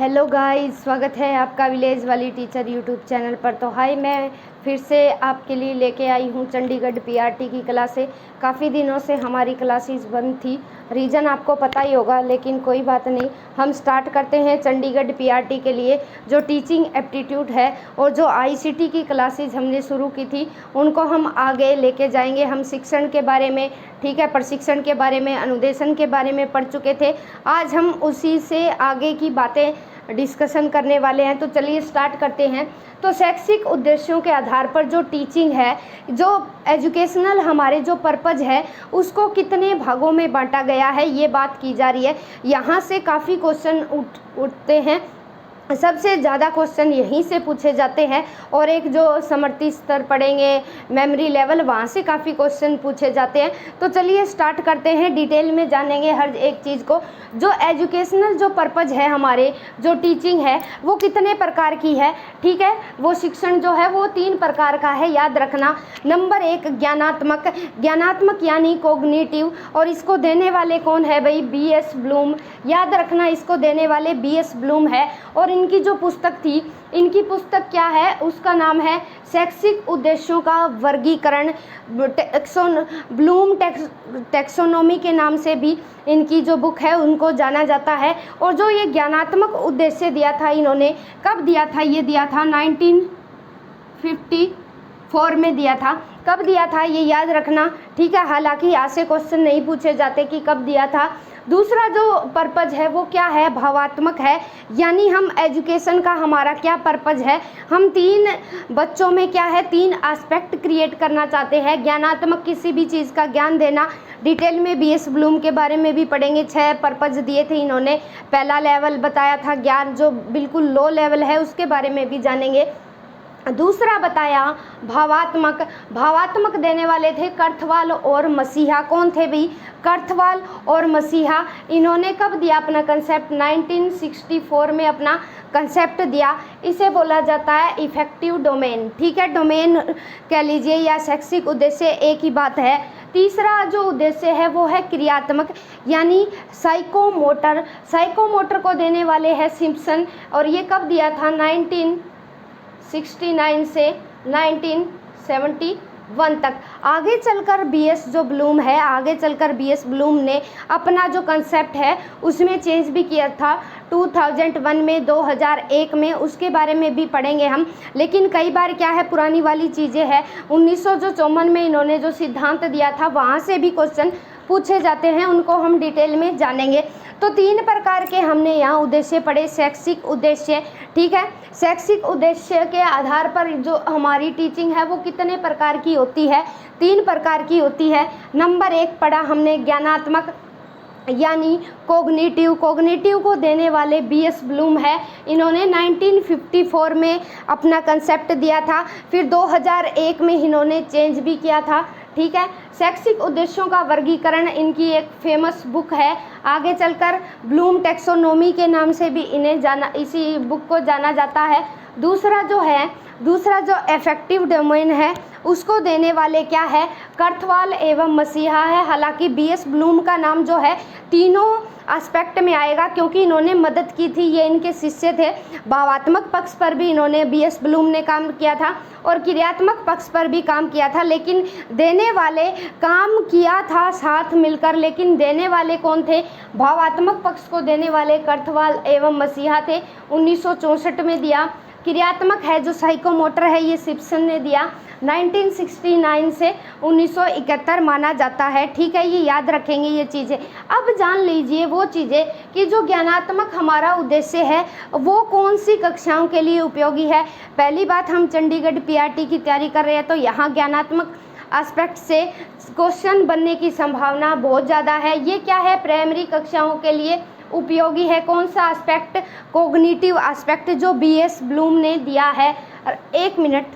Hello guys, स्वागत है आपका विलेज वाली टीचर यूट्यूब चैनल पर। तो हाय, मैं फिर से आपके लिए लेके आई हूँ चंडीगढ़ पीआरटी की क्लासें। काफ़ी दिनों से हमारी क्लासेस बंद थी, रीज़न आपको पता ही होगा, लेकिन कोई बात नहीं। हम स्टार्ट करते हैं चंडीगढ़ पीआरटी के लिए जो टीचिंग एप्टीट्यूड है और जो आईसीटी की क्लासेस हमने शुरू की थी उनको हम आगे लेके जाएंगे। हम शिक्षण के बारे में, ठीक है, प्रशिक्षण के बारे में, अनुदेशन के बारे में पढ़ चुके थे। आज हम उसी से आगे की बातें डिस्कशन करने वाले हैं। तो चलिए स्टार्ट करते हैं। तो शैक्षिक उद्देश्यों के आधार पर जो टीचिंग है, जो एजुकेशनल हमारे जो पर्पज़ है, उसको कितने भागों में बांटा गया है, ये बात की जा रही है। यहाँ से काफ़ी क्वेश्चन उठते हैं, सबसे ज़्यादा क्वेश्चन यहीं से पूछे जाते हैं। और एक जो समर्थी स्तर पढ़ेंगे, मेमोरी लेवल, वहाँ से काफ़ी क्वेश्चन पूछे जाते हैं। तो चलिए स्टार्ट करते हैं, डिटेल में जानेंगे हर एक चीज़ को। जो एजुकेशनल जो पर्पज़ है, हमारे जो टीचिंग है वो कितने प्रकार की है, ठीक है। वो शिक्षण जो है वो 3 प्रकार का है, याद रखना। नंबर 1 ज्ञानात्मक, ज्ञानात्मक यानी कोग्निटिव, और इसको देने वाले कौन है भाई? BS Bloom. याद रखना, इसको देने वाले बीएस ब्लूम है। और इनकी जो पुस्तक थी, इनकी पुस्तक क्या है? उसका नाम है शैक्षिक उद्देश्यों का वर्गीकरण, ब्लूम टैक्सोनॉमी के नाम से भी इनकी जो बुक है उनको जाना जाता है। और जो ये ज्ञानात्मक उद्देश्य दिया था, इन्होंने कब दिया था? ये दिया था 1954 में दिया था। कब दिया था ये याद रखना, ठीक है। हालांकि यहाँ से क्वेश्चन नहीं पूछे जाते कि कब दिया था। दूसरा जो पर्पज़ है वो क्या है? भावात्मक है, यानी हम एजुकेशन का हमारा क्या पर्पज़ है? हम 3 बच्चों में क्या है, 3 एस्पेक्ट क्रिएट करना चाहते हैं। ज्ञानात्मक, किसी भी चीज़ का ज्ञान देना। डिटेल में बीएस ब्लूम के बारे में भी पढ़ेंगे। 6 पर्पज़ दिए थे इन्होंने। पहला लेवल बताया था ज्ञान, जो बिल्कुल लो लेवल है, उसके बारे में भी जानेंगे। दूसरा बताया भावात्मक, भावात्मक देने वाले थे कर्थवाल और मसीहा। कौन थे भाई? कर्थवाल और मसीहा। इन्होंने कब दिया अपना कंसेप्ट? 1964 में अपना कंसेप्ट दिया। इसे बोला जाता है इफेक्टिव डोमेन, ठीक है। डोमेन कह लीजिए या शैक्षिक उद्देश्य, एक ही बात है। तीसरा जो उद्देश्य है वो है क्रियात्मक, यानी साइकोमोटर। साइकोमोटर को देने वाले हैं सिम्पसन, और ये कब दिया था? 1969 से 1971 तक। आगे चलकर बीएस जो ब्लूम है, आगे चलकर बीएस ब्लूम ने अपना जो कंसेप्ट है उसमें चेंज भी किया था 2001 में, 2001 में, उसके बारे में भी पढ़ेंगे हम। लेकिन कई बार क्या है, पुरानी वाली चीज़ें हैं। 1954 में इन्होंने जो सिद्धांत दिया था वहाँ से भी क्वेश्चन पूछे जाते हैं, उनको हम डिटेल में जानेंगे। तो 3 प्रकार के हमने यहाँ उद्देश्य पढ़े, शैक्षिक उद्देश्य, ठीक है। शैक्षिक उद्देश्य के आधार पर जो हमारी टीचिंग है वो कितने प्रकार की होती है? 3 प्रकार की होती है। नंबर 1 पढ़ा हमने ज्ञानात्मक, यानी कोग्निटिव। कोग्निटिव को देने वाले बीएस ब्लूम है। इन्होंने 1954 में अपना कंसेप्ट दिया था, फिर 2001 में इन्होंने चेंज भी किया था, ठीक है। शैक्षिक उद्देश्यों का वर्गीकरण इनकी एक फेमस बुक है, आगे चलकर ब्लूम टैक्सोनॉमी के नाम से भी इन्हें जाना, इसी बुक को जाना जाता है। दूसरा जो इफेक्टिव डोमेन है उसको देने वाले क्या है? कर्थवाल एवं मसीहा है। हालांकि बीएस ब्लूम का नाम जो है तीनों एस्पेक्ट में आएगा, क्योंकि इन्होंने मदद की थी, ये इनके शिष्य थे। भावात्मक पक्ष पर भी इन्होंने बीएस ब्लूम ने काम किया था और क्रियात्मक पक्ष पर भी काम किया था, लेकिन देने वाले काम किया था साथ मिलकर, लेकिन देने वाले कौन थे? भावात्मक पक्ष को देने वाले कर्थवाल एवं मसीहा थे। 1964 में दिया। क्रियात्मक है जो साइकोमोटर है, ये सिम्पसन ने दिया। 1969 से 1971 माना जाता है, ठीक है। ये याद रखेंगे ये चीज़ें। अब जान लीजिए वो चीज़ें कि जो ज्ञानात्मक हमारा उद्देश्य है वो कौन सी कक्षाओं के लिए उपयोगी है। पहली बात, हम चंडीगढ़ पीआरटी की तैयारी कर रहे हैं तो यहाँ ज्ञानात्मक एस्पेक्ट से क्वेश्चन बनने की संभावना बहुत ज़्यादा है। ये क्या है? प्राइमरी कक्षाओं के लिए उपयोगी है। कौन सा एस्पेक्ट? कोग्निटिव एस्पेक्ट, जो बीएस ब्लूम ने दिया है। 1 मिनट।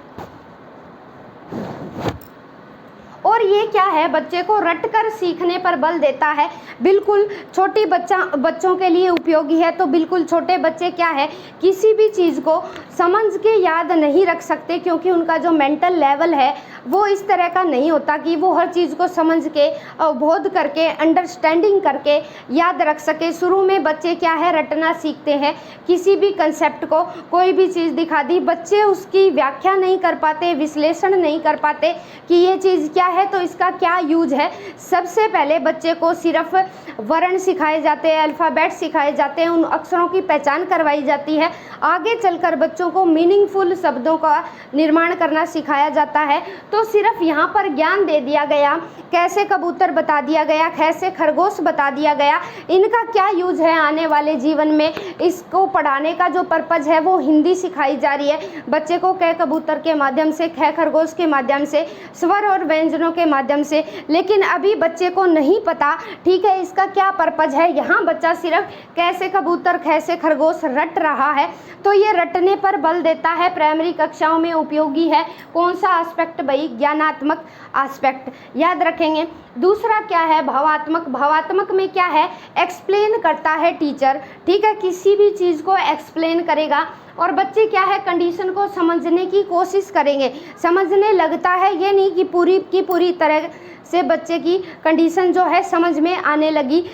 और ये क्या है, बच्चे को रटकर सीखने पर बल देता है। बिल्कुल छोटी बच्चों के लिए उपयोगी है। तो बिल्कुल छोटे बच्चे क्या है, किसी भी चीज़ को समझ के याद नहीं रख सकते, क्योंकि उनका जो मेंटल लेवल है वो इस तरह का नहीं होता कि वो हर चीज़ को समझ के, अवबोध करके, अंडरस्टैंडिंग करके याद रख सके। शुरू में बच्चे क्या है, रटना सीखते हैं। किसी भी कंसेप्ट को, कोई भी चीज़ दिखा दी, बच्चे उसकी व्याख्या नहीं कर पाते, विश्लेषण नहीं कर पाते कि ये चीज़ क्या है, तो इसका क्या यूज है। सबसे पहले बच्चे को सिर्फ वर्ण सिखाए जाते हैं, अल्फ़ाबेट सिखाए जाते हैं, उन अक्षरों की पहचान करवाई जाती है। आगे चलकर बच्चों को मीनिंगफुल शब्दों का निर्माण करना सिखाया जाता है। तो सिर्फ यहाँ पर ज्ञान दे दिया गया, कैसे कबूतर बता दिया गया, कैसे खरगोश बता दिया गया, इनका क्या यूज है आने वाले जीवन में, इसको पढ़ाने का जो पर्पज़ है वो हिंदी सिखाई जा रही है बच्चे को, कै कबूतर के माध्यम से, ख खरगोश के माध्यम से, स्वर और व्यंजनों के माध्यम से। लेकिन अभी बच्चे को नहीं पता, ठीक है, इसका क्या पर्पज़ है। यहाँ बच्चा सिर्फ कैसे कबूतर, कैसे खरगोश रट रहा है। तो ये रटने पर बल देता है, प्राइमरी कक्षाओं में उपयोगी है। कौन सा एस्पेक्ट भाई, ज्ञानात्मक एस्पेक्ट याद रखेंगे। दूसरा क्या है, भावात्मक। भावात्मक में क्या है, एक्सप्लेन करता है टीचर, ठीक है, किसी भी चीज़ को एक्सप्लेन करेगा और बच्चे क्या है, कंडीशन को समझने की कोशिश करेंगे। समझने लगता है, ये नहीं कि पूरी की पूरी तरह से बच्चे की कंडीशन जो है समझ में आने लगी,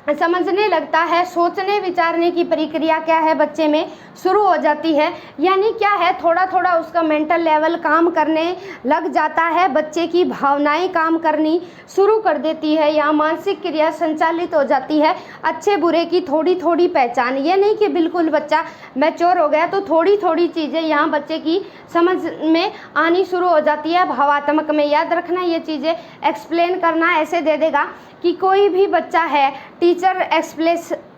समझने लगता है। सोचने विचारने की प्रक्रिया क्या है, बच्चे में शुरू हो जाती है। यानी क्या है, थोड़ा थोड़ा उसका मेंटल लेवल काम करने लग जाता है, बच्चे की भावनाएं काम करनी शुरू कर देती है, या मानसिक क्रिया संचालित हो जाती है। अच्छे बुरे की थोड़ी थोड़ी पहचान, ये नहीं कि बिल्कुल बच्चा मैच्योर हो गया, तो थोड़ी थोड़ी चीज़ें यहाँ बच्चे की समझ में आनी शुरू हो जाती है। भावात्मक में याद रखना, ये चीज़ें एक्सप्लेन करना ऐसे दे देगा कि कोई भी बच्चा है, टीचर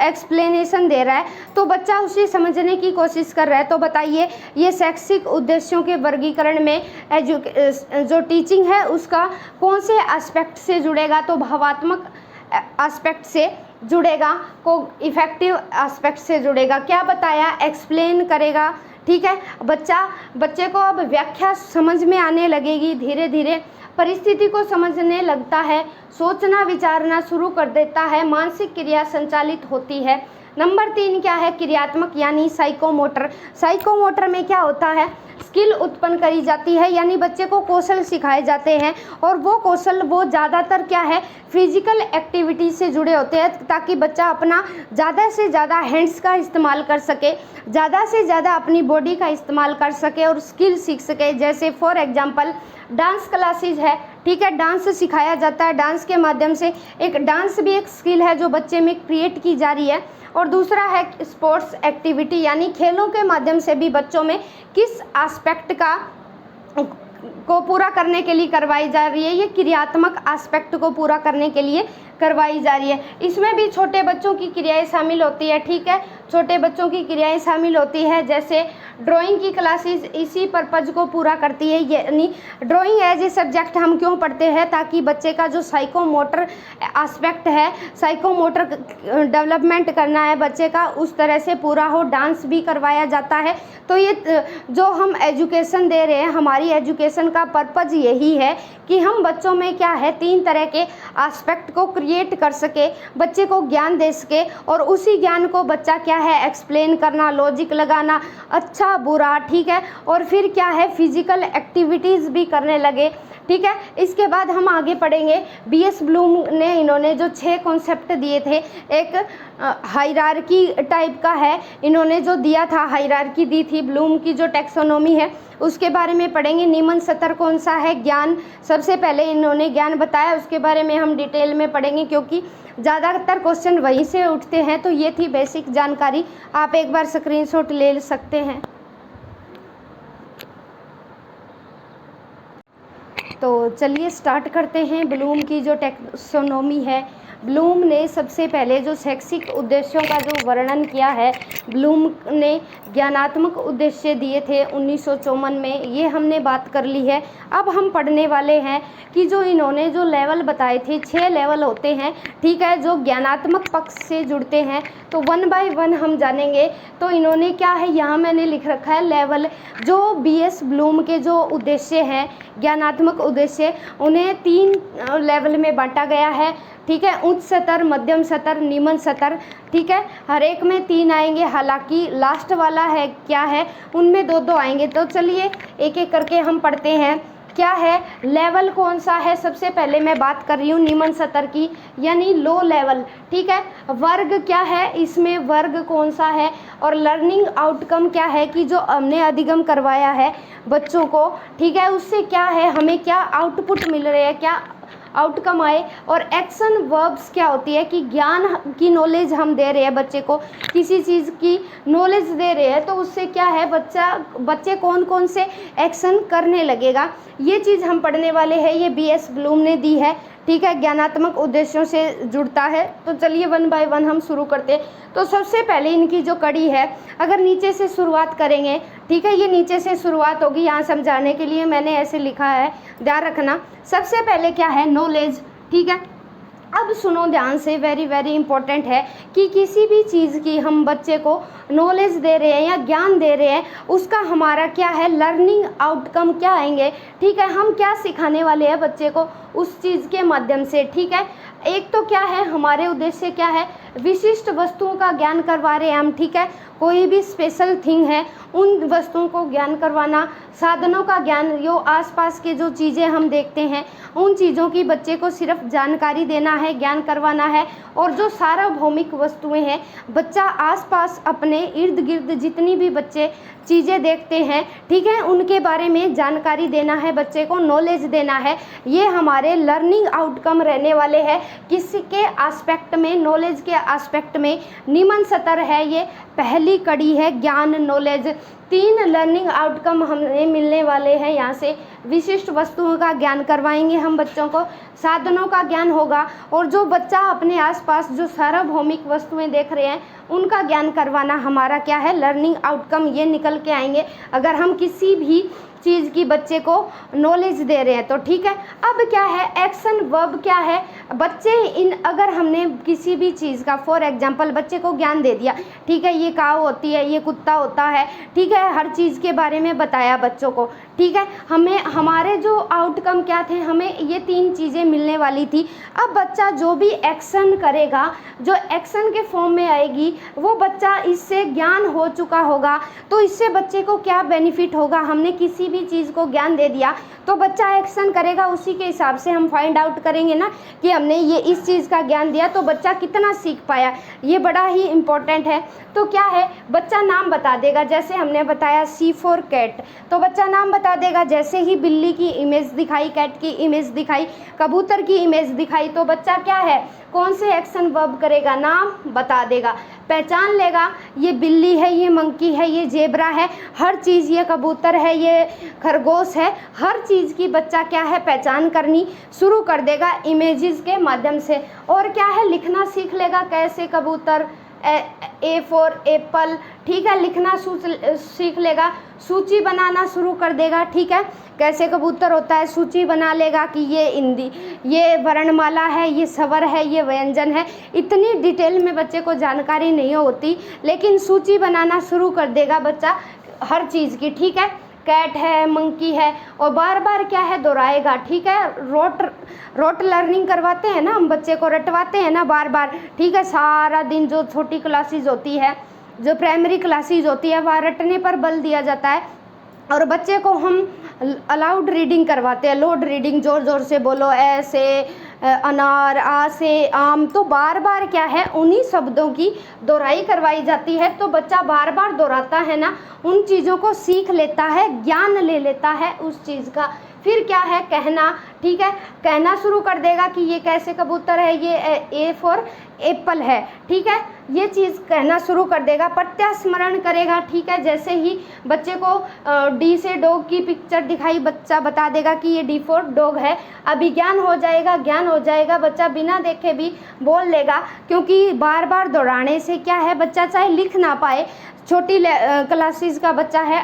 एक्सप्लेनेशन दे रहा है तो बच्चा उसे समझने की कोशिश कर रहा है। तो बताइए, ये शैक्षिक उद्देश्यों के वर्गीकरण में जो टीचिंग है उसका कौन से एस्पेक्ट से जुड़ेगा, तो भावात्मक एस्पेक्ट से जुड़ेगा, को इफेक्टिव एस्पेक्ट से जुड़ेगा। क्या बताया, एक्सप्लेन करेगा, ठीक है। बच्चे को अब व्याख्या समझ में आने लगेगी, धीरे धीरे परिस्थिति को समझने लगता है, सोचना विचारना शुरू कर देता है, मानसिक क्रिया संचालित होती है। नंबर 3 क्या है, क्रियात्मक यानी साइकोमोटर। साइकोमोटर में क्या होता है, स्किल उत्पन्न करी जाती है, यानी बच्चे को कौशल सिखाए जाते हैं और वो कौशल वो ज़्यादातर क्या है, फिजिकल एक्टिविटी से जुड़े होते हैं, ताकि बच्चा अपना ज़्यादा से ज़्यादा हैंड्स का इस्तेमाल कर सके, ज़्यादा से ज़्यादा अपनी बॉडी का इस्तेमाल कर सके और स्किल सीख सके। जैसे फॉर एग्जांपल डांस क्लासेज है, ठीक है, डांस सिखाया जाता है, डांस के माध्यम से डांस भी एक स्किल है जो बच्चे में क्रिएट की जा रही है। और दूसरा है स्पोर्ट्स एक्टिविटी, यानी खेलों के माध्यम से भी बच्चों में किस एस्पेक्ट को पूरा करने के लिए करवाई जा रही है, ये क्रियात्मक एस्पेक्ट को पूरा करने के लिए करवाई जा रही है। इसमें भी छोटे बच्चों की क्रियाएं शामिल होती है, ठीक है, छोटे बच्चों की क्रियाएं शामिल होती है। जैसे ड्राइंग की क्लासेस इसी पर्पज़ को पूरा करती है, यानी ड्राइंग एज ए सब्जेक्ट हम क्यों पढ़ते हैं, ताकि बच्चे का जो साइकोमोटर एस्पेक्ट है, साइकोमोटर डेवलपमेंट करना है बच्चे का, उस तरह से पूरा हो। डांस भी करवाया जाता है। तो ये जो हम एजुकेशन दे रहे हैं, हमारी एजुकेशन का पर्पज़ यही है कि हम बच्चों में क्या है, 3 तरह के एस्पेक्ट को क्रिएट कर सके, बच्चे को ज्ञान दे सके और उसी ज्ञान को बच्चा क्या है, एक्सप्लेन करना, लॉजिक लगाना, अच्छा बुरा, ठीक है, और फिर क्या है, फिजिकल एक्टिविटीज़ भी करने लगे, ठीक है। इसके बाद हम आगे पढ़ेंगे। बीएस ब्लूम ने इन्होंने जो 6 कॉन्सेप्ट दिए थे, एक हायरार्की टाइप का है, इन्होंने जो दिया था, हायरार्की दी थी, ब्लूम की जो टैक्सोनॉमी है उसके बारे में पढ़ेंगे। निम्न स्तर कौन सा है, ज्ञान, सबसे पहले इन्होंने ज्ञान बताया, उसके बारे में हम डिटेल में पढ़ेंगे क्योंकि ज़्यादातर क्वेश्चन वहीं से उठते हैं। तो ये थी बेसिक जानकारी, आप एक बार स्क्रीनशॉट ले सकते हैं। तो चलिए स्टार्ट करते हैं। ब्लूम की जो टैक्सोनॉमी है, ब्लूम ने सबसे पहले जो शैक्षिक उद्देश्यों का जो वर्णन किया है, ब्लूम ने ज्ञानात्मक उद्देश्य दिए थे 1954 में, ये हमने बात कर ली है। अब हम पढ़ने वाले हैं कि जो इन्होंने जो लेवल बताए थे, 6 लेवल होते हैं, ठीक है, जो ज्ञानात्मक पक्ष से जुड़ते हैं। तो 1 बाय 1 हम जानेंगे। तो इन्होंने क्या है, यहाँ मैंने लिख रखा है लेवल, जो BS ब्लूम के जो उद्देश्य हैं, ज्ञानात्मक उद्देश्य, उन्हें 3 लेवल में बांटा गया है, ठीक है, उच्च स्तर, मध्यम स्तर, निम्न स्तर, ठीक है, हर एक में 3 आएंगे। हालांकि लास्ट वाला है क्या है, उनमें 2-2 आएंगे। तो चलिए एक एक करके हम पढ़ते हैं। क्या है लेवल, कौन सा है? सबसे पहले मैं बात कर रही हूँ निम्न स्तर की, यानी लो लेवल, ठीक है। वर्ग क्या है, इसमें वर्ग कौन सा है? और लर्निंग आउटकम क्या है कि जो हमने अधिगम करवाया है बच्चों को, ठीक है, उससे क्या है, हमें क्या आउटपुट मिल रहे हैं, क्या आउटकम आए। और एक्शन वर्ब्स क्या होती है कि ज्ञान की नॉलेज हम दे रहे हैं बच्चे को, किसी चीज़ की नॉलेज दे रहे हैं, तो उससे क्या है, बच्चे कौन कौन से एक्शन करने लगेगा, ये चीज़ हम पढ़ने वाले हैं। ये BS ब्लूम ने दी है, ठीक है, ज्ञानात्मक उद्देश्यों से जुड़ता है। तो चलिए 1 बाय 1 हम शुरू करते हैं। तो सबसे पहले इनकी जो कड़ी है, अगर नीचे से शुरुआत करेंगे, ठीक है, ये नीचे से शुरुआत होगी, यहाँ समझाने के लिए मैंने ऐसे लिखा है, ध्यान रखना। सबसे पहले क्या है, नॉलेज, ठीक है। अब सुनो ध्यान से, वेरी वेरी इंपॉर्टेंट है कि किसी भी चीज़ की हम बच्चे को नॉलेज दे रहे हैं या ज्ञान दे रहे हैं, उसका हमारा क्या है, लर्निंग आउटकम क्या आएंगे, ठीक है, हम क्या सिखाने वाले हैं बच्चे को उस चीज़ के माध्यम से, ठीक है। एक तो क्या है, हमारे उद्देश्य क्या है, विशिष्ट वस्तुओं का ज्ञान करवा रहे हैं हम, ठीक है, कोई भी स्पेशल थिंग है उन वस्तुओं को ज्ञान करवाना, साधनों का ज्ञान, जो आसपास के जो चीज़ें हम देखते हैं उन चीज़ों की बच्चे को सिर्फ जानकारी देना है, ज्ञान करवाना है। और जो सार्वभौमिक वस्तुएं हैं, बच्चा आसपास अपने इर्द गिर्द जितनी भी बच्चे चीज़ें देखते हैं, ठीक है, उनके बारे में जानकारी देना है, बच्चे को नॉलेज देना है। ये हमारे लर्निंग आउटकम रहने वाले हैं। किसी के एस्पेक्ट में, नॉलेज के एस्पेक्ट में निम्न स्तर है, ये पहली कड़ी है, ज्ञान, नॉलेज। 3 लर्निंग आउटकम हमें मिलने वाले हैं यहाँ से। विशिष्ट वस्तुओं का ज्ञान करवाएंगे हम बच्चों को, साधनों का ज्ञान होगा, और जो बच्चा अपने आसपास जो सार्वभौमिक वस्तुएं देख रहे हैं उनका ज्ञान करवाना हमारा क्या है, लर्निंग आउटकम। ये निकल के आएंगे अगर हम किसी भी चीज़ की बच्चे को नॉलेज दे रहे हैं तो, ठीक है। अब क्या है, एक्शन वर्ब क्या है, बच्चे अगर हमने किसी भी चीज़ का, फॉर एग्जांपल बच्चे को ज्ञान दे दिया, ठीक है, ये काऊ होती है, ये कुत्ता होता है, ठीक है, हर चीज़ के बारे में बताया बच्चों को, ठीक है, हमें हमारे जो आउटकम क्या थे, हमें ये 3 चीज़ें मिलने वाली थी। अब बच्चा जो भी एक्शन करेगा, जो एक्शन के फॉर्म में आएगी, वो बच्चा इससे ज्ञान हो चुका होगा, तो इससे बच्चे को क्या बेनिफिट होगा, हमने किसी भी चीज़ को ज्ञान दे दिया तो बच्चा एक्शन करेगा, उसी के हिसाब से हम फाइंड आउट करेंगे ना कि हमने ये इस चीज़ का ज्ञान दिया तो बच्चा कितना सीख पाया। ये बड़ा ही इम्पोर्टेंट है। तो क्या है, बच्चा नाम बता देगा, जैसे हमने बताया C फॉर कैट, तो बच्चा नाम बता देगा। जैसे ही बिल्ली की इमेज दिखाई, कैट की इमेज दिखाई, कबूतर की इमेज दिखाई, तो बच्चा क्या है, कौन से एक्शन वर्ब करेगा, नाम बता देगा, पहचान लेगा, ये बिल्ली है, ये मंकी है, ये जेब्रा है, हर चीज़, ये कबूतर है, ये खरगोश है, हर चीज़ की बच्चा क्या है, पहचान करनी शुरू कर देगा इमेजेस के माध्यम से। और क्या है, लिखना सीख लेगा, कैसे कबूतर, A फॉर एप्पल, ठीक है, लिखना सीख लेगा, सूची बनाना शुरू कर देगा, ठीक है, कैसे कबूतर होता है, सूची बना लेगा कि ये हिंदी, ये वर्णमाला है, ये स्वर है, ये व्यंजन है। इतनी डिटेल में बच्चे को जानकारी नहीं होती, लेकिन सूची बनाना शुरू कर देगा बच्चा हर चीज़ की, ठीक है, कैट है, मंकी है, और बार बार क्या है, दोहराएगा, ठीक है। रोट लर्निंग करवाते हैं ना हम बच्चे को, रटवाते हैं ना बार बार, ठीक है, सारा दिन जो छोटी क्लासेज होती है, जो प्राइमरी क्लासेज होती है, वहाँ रटने पर बल दिया जाता है। और बच्चे को हम अलाउड रीडिंग करवाते हैं, लोड रीडिंग, ज़ोर ज़ोर से बोलो, ऐसे अनार, आ से आम, तो बार बार क्या है, उन्हीं शब्दों की दोहराई करवाई जाती है। तो बच्चा बार बार दोहराता है ना, उन चीज़ों को सीख लेता है, ज्ञान ले लेता है उस चीज़ का, फिर क्या है, कहना, ठीक है, कहना शुरू कर देगा कि ये कैसे कबूतर है, ये ए फॉर एप्पल है, ठीक है, ये चीज़ कहना शुरू कर देगा। प्रत्यास्मरण करेगा, ठीक है, जैसे ही बच्चे को डी से डॉग की पिक्चर दिखाई, बच्चा बता देगा कि ये डी फॉर डॉग है। अभिज्ञान हो जाएगा, ज्ञान हो जाएगा, बच्चा बिना देखे भी बोल लेगा, क्योंकि बार बार दोहराने से क्या है, बच्चा चाहे लिख ना पाए, छोटी क्लासेस का बच्चा है,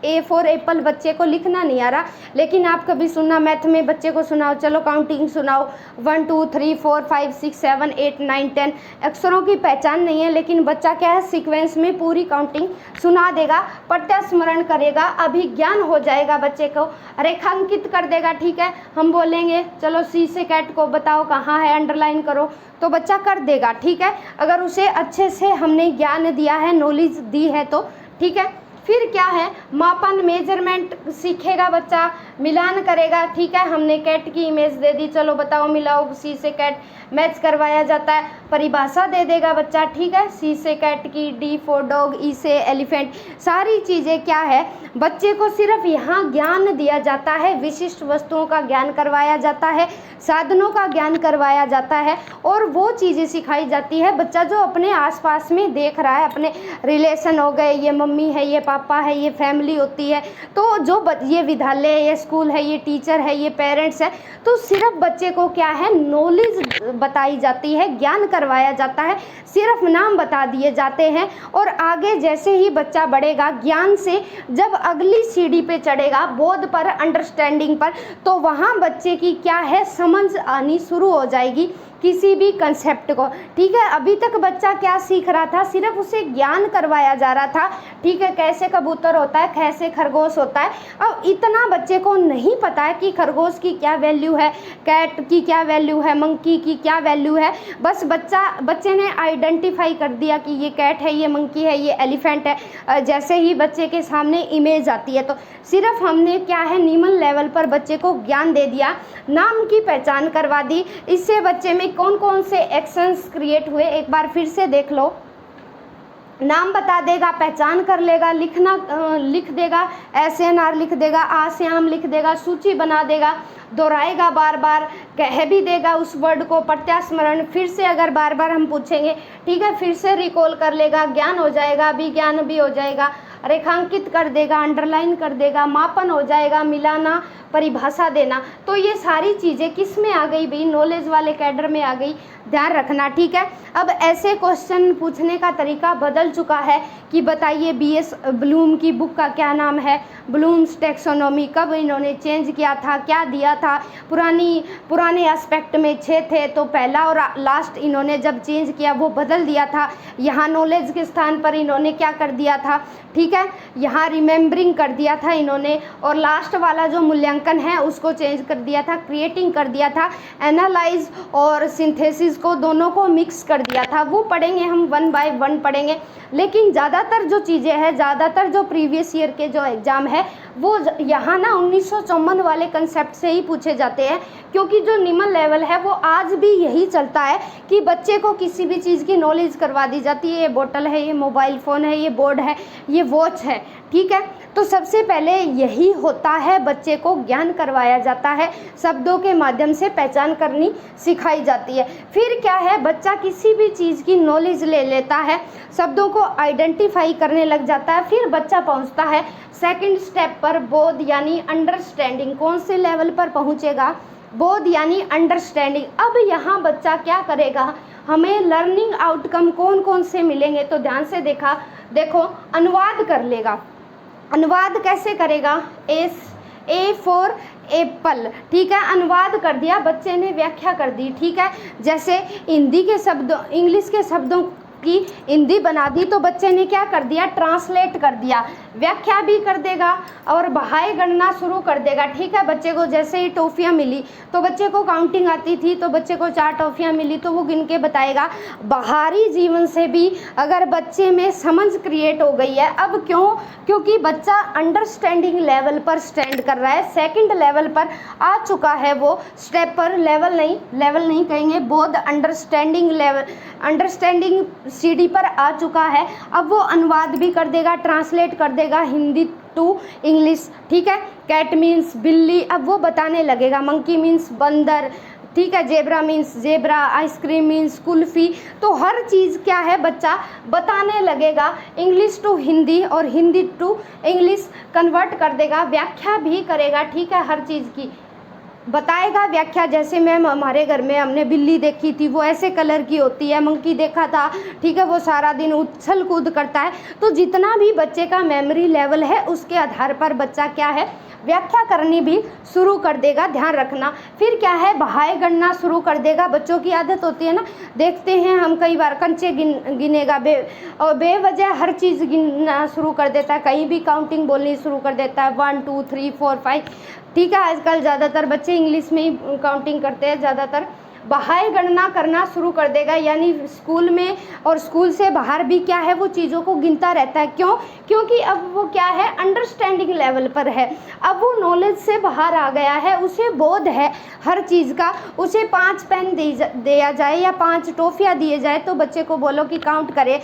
ए फॉर एप्पल बच्चे को लिखना नहीं आ रहा, लेकिन आप कभी सुनना मैथ में बच्चे को सुनाओ, चलो काउंटिंग सुनाओ, 1 2 3 4 5 6 7 8 9 10, अक्षरों की पहचान नहीं है, लेकिन बच्चा क्या है, सीक्वेंस में पूरी काउंटिंग सुना देगा, प्रत्यास्मरण करेगा, अभिज्ञान हो जाएगा, बच्चे को रेखांकित कर देगा, ठीक है, हम बोलेंगे चलो सी से कैट को बताओ कहाँ है, अंडरलाइन करो, तो बच्चा कर देगा, ठीक है, अगर उसे अच्छे से हमने ज्ञान दिया है, नॉलेज दी है तो, ठीक है। फिर क्या है, मापन, मेजरमेंट सीखेगा बच्चा, मिलान करेगा, ठीक है, हमने कैट की इमेज दे दी, चलो बताओ मिलाओ, सी से कैट मैच करवाया जाता है, परिभाषा दे देगा बच्चा, ठीक है, सी से कैट की, डी फॉर डॉग, ई से एलिफेंट, सारी चीज़ें क्या है, बच्चे को सिर्फ यहाँ ज्ञान दिया जाता है, विशिष्ट वस्तुओं का ज्ञान करवाया जाता है, साधनों का ज्ञान करवाया जाता है, और वो चीज़ें सिखाई जाती है, बच्चा जो अपने आसपास में देख रहा है, अपने रिलेशन हो गए, ये मम्मी है, ये पापा है, ये फैमिली होती है, तो जो ये विद्यालय है, ये स्कूल है, ये टीचर है, ये पेरेंट्स है, तो सिर्फ बच्चे को क्या है, नॉलेज बताई जाती है, ज्ञान करवाया जाता है, सिर्फ नाम बता दिए जाते हैं, और आगे जैसे ही बच्चा बढ़ेगा, ज्ञान से जब अगली सीढ़ी पे चढ़ेगा, बोध पर, अंडरस्टैंडिंग पर, तो वहाँ बच्चे की क्या है, समझ आनी शुरू हो जाएगी किसी भी कंसेप्ट को, ठीक है। अभी तक बच्चा क्या सीख रहा था, सिर्फ उसे ज्ञान करवाया जा रहा था, ठीक है, कैसे कबूतर होता है, कैसे खरगोश होता है, अब इतना बच्चे को नहीं पता है कि खरगोश की क्या वैल्यू है, कैट की क्या वैल्यू है, मंकी की क्या वैल्यू है, बस बच्चे ने आइडेंटिफाई कर दिया कि ये कैट है, ये मंकी है, ये एलिफेंट है, जैसे ही बच्चे के सामने इमेज आती है, तो सिर्फ हमने क्या है, निम्न लेवल पर बच्चे को ज्ञान दे दिया, नाम की पहचान करवा दी, इससे बच्चे में कौन कौन से एक्शंस क्रिएट हुए, एक बार फिर से देख लो, नाम बता देगा, पहचान कर लेगा, लिखना लिख देगा, SNR लिख देगा, आ से आम लिख देगा, सूची बना देगा, दोहराएगा, बार बार कह भी देगा उस वर्ड को, प्रत्यास्मरण, फिर से अगर बार बार हम पूछेंगे, ठीक है, फिर से रिकॉल कर लेगा, ज्ञान हो जाएगा, विज्ञान भी हो जाएगा, रेखांकित कर देगा, अंडरलाइन कर देगा, मापन हो जाएगा, मिलाना, परिभाषा देना, तो ये सारी चीज़ें किस में आ गई भाई, नॉलेज वाले कैडर में आ गई, ध्यान रखना, ठीक है। अब ऐसे क्वेश्चन पूछने का तरीका बदल चुका है कि बताइए BS ब्लूम की बुक का क्या नाम है, ब्लूम्स टैक्सोनॉमी, कब इन्होंने चेंज किया था, क्या दिया था, पुराने एस्पेक्ट में 6 थे, तो पहला और लास्ट इन्होंने जब चेंज किया वो बदल दिया था, यहाँ नॉलेज के स्थान पर इन्होंने क्या कर दिया था, ठीक है, यहाँ रिमेम्बरिंग कर दिया था इन्होंने, और लास्ट वाला जो मूल्यांकन है उसको चेंज कर दिया था, क्रिएटिंग कर दिया था, एनालाइज और सिंथेसिस को दोनों को मिक्स कर दिया था, वो पढ़ेंगे हम 1 बाय 1 पढ़ेंगे, लेकिन ज़्यादातर जो चीज़ें हैं, ज़्यादातर जो प्रीवियस ईयर के जो एग्ज़ाम है वो यहाँ ना 1954 वाले कंसेप्ट से ही पूछे जाते हैं, क्योंकि जो निम्न लेवल है वो आज भी यही चलता है कि बच्चे को किसी भी चीज़ की नॉलेज करवा दी जाती है, ये बोतल है, ये मोबाइल फ़ोन है, ये बोर्ड है, ये वॉच है, ठीक है, तो सबसे पहले यही होता है, बच्चे को ज्ञान करवाया जाता है, शब्दों के माध्यम से पहचान करनी सिखाई जाती है, फिर क्या है, बच्चा किसी भी चीज़ की नॉलेज ले लेता है, शब्दों को आइडेंटिफाई करने लग जाता है, फिर बच्चा पहुंचता है सेकंड स्टेप पर, बोध यानी अंडरस्टैंडिंग, कौन से लेवल पर पहुंचेगा, बोध यानी अंडरस्टैंडिंग। अब यहाँ बच्चा क्या करेगा, हमें लर्निंग आउटकम कौन कौन से मिलेंगे, तो ध्यान से देखो, अनुवाद कर लेगा, अनुवाद कैसे करेगा, ए फॉर एप्पल, ठीक है, अनुवाद कर दिया, बच्चे ने व्याख्या कर दी, ठीक है, जैसे हिंदी के शब्दों, इंग्लिश के शब्दों की हिंदी बना दी, तो बच्चे ने क्या कर दिया, ट्रांसलेट कर दिया, व्याख्या भी कर देगा और बाह्य गणना शुरू कर देगा, ठीक है। बच्चे को जैसे ही टॉफियाँ मिली, तो बच्चे को काउंटिंग आती थी, तो बच्चे को 4 टॉफियाँ मिली तो वो गिन के बताएगा। बाहरी जीवन से भी अगर बच्चे में समझ क्रिएट हो गई है, अब क्योंकि बच्चा अंडरस्टैंडिंग लेवल पर स्टैंड कर रहा है, सेकंड लेवल पर आ चुका है, वो स्टेप पर, लेवल नहीं कहेंगे, बोध अंडरस्टैंडिंग सीढ़ी पर आ चुका है। अब वो अनुवाद भी कर देगा, ट्रांसलेट कर देगा, हिंदी टू इंग्लिश, ठीक है। कैट मीन्स बिल्ली, अब वो बताने लगेगा। मंकी मीन्स बंदर, ठीक है। Zebra means zebra, ice cream means kulfi. तो हर चीज़ क्या है बच्चा बताने लगेगा। इंग्लिश टू हिंदी और हिंदी टू इंग्लिश कन्वर्ट कर देगा, व्याख्या भी करेगा, ठीक है। हर चीज़ की बताएगा व्याख्या। जैसे मैम हमारे घर में हमने बिल्ली देखी थी, वो ऐसे कलर की होती है। मंकी देखा था, ठीक है, वो सारा दिन उछल कूद करता है। तो जितना भी बच्चे का मेमोरी लेवल है उसके आधार पर बच्चा क्या है व्याख्या करनी भी शुरू कर देगा, ध्यान रखना। फिर क्या है बहाए गणना शुरू कर देगा। बच्चों की आदत होती है ना, देखते हैं हम कई बार कंचे गिनेगा और बेवजह हर चीज़ गिनना शुरू कर देता है, कहीं भी काउंटिंग बोलनी शुरू कर देता है 1 2 3 4 5, ठीक है। आजकल ज़्यादातर बच्चे इंग्लिश में ही काउंटिंग करते हैं, ज़्यादातर बहाए गणना करना शुरू कर देगा। यानी स्कूल में और स्कूल से बाहर भी क्या है वो चीज़ों को गिनता रहता है। क्यों? क्योंकि अब वो क्या है अंडरस्टैंडिंग लेवल पर है, अब वो नॉलेज से बाहर आ गया है, उसे बोध है हर चीज़ का। उसे 5 पेन दिया जाए या 5 टॉफ़ियाँ दिए जाए तो बच्चे को बोलो कि काउंट करे,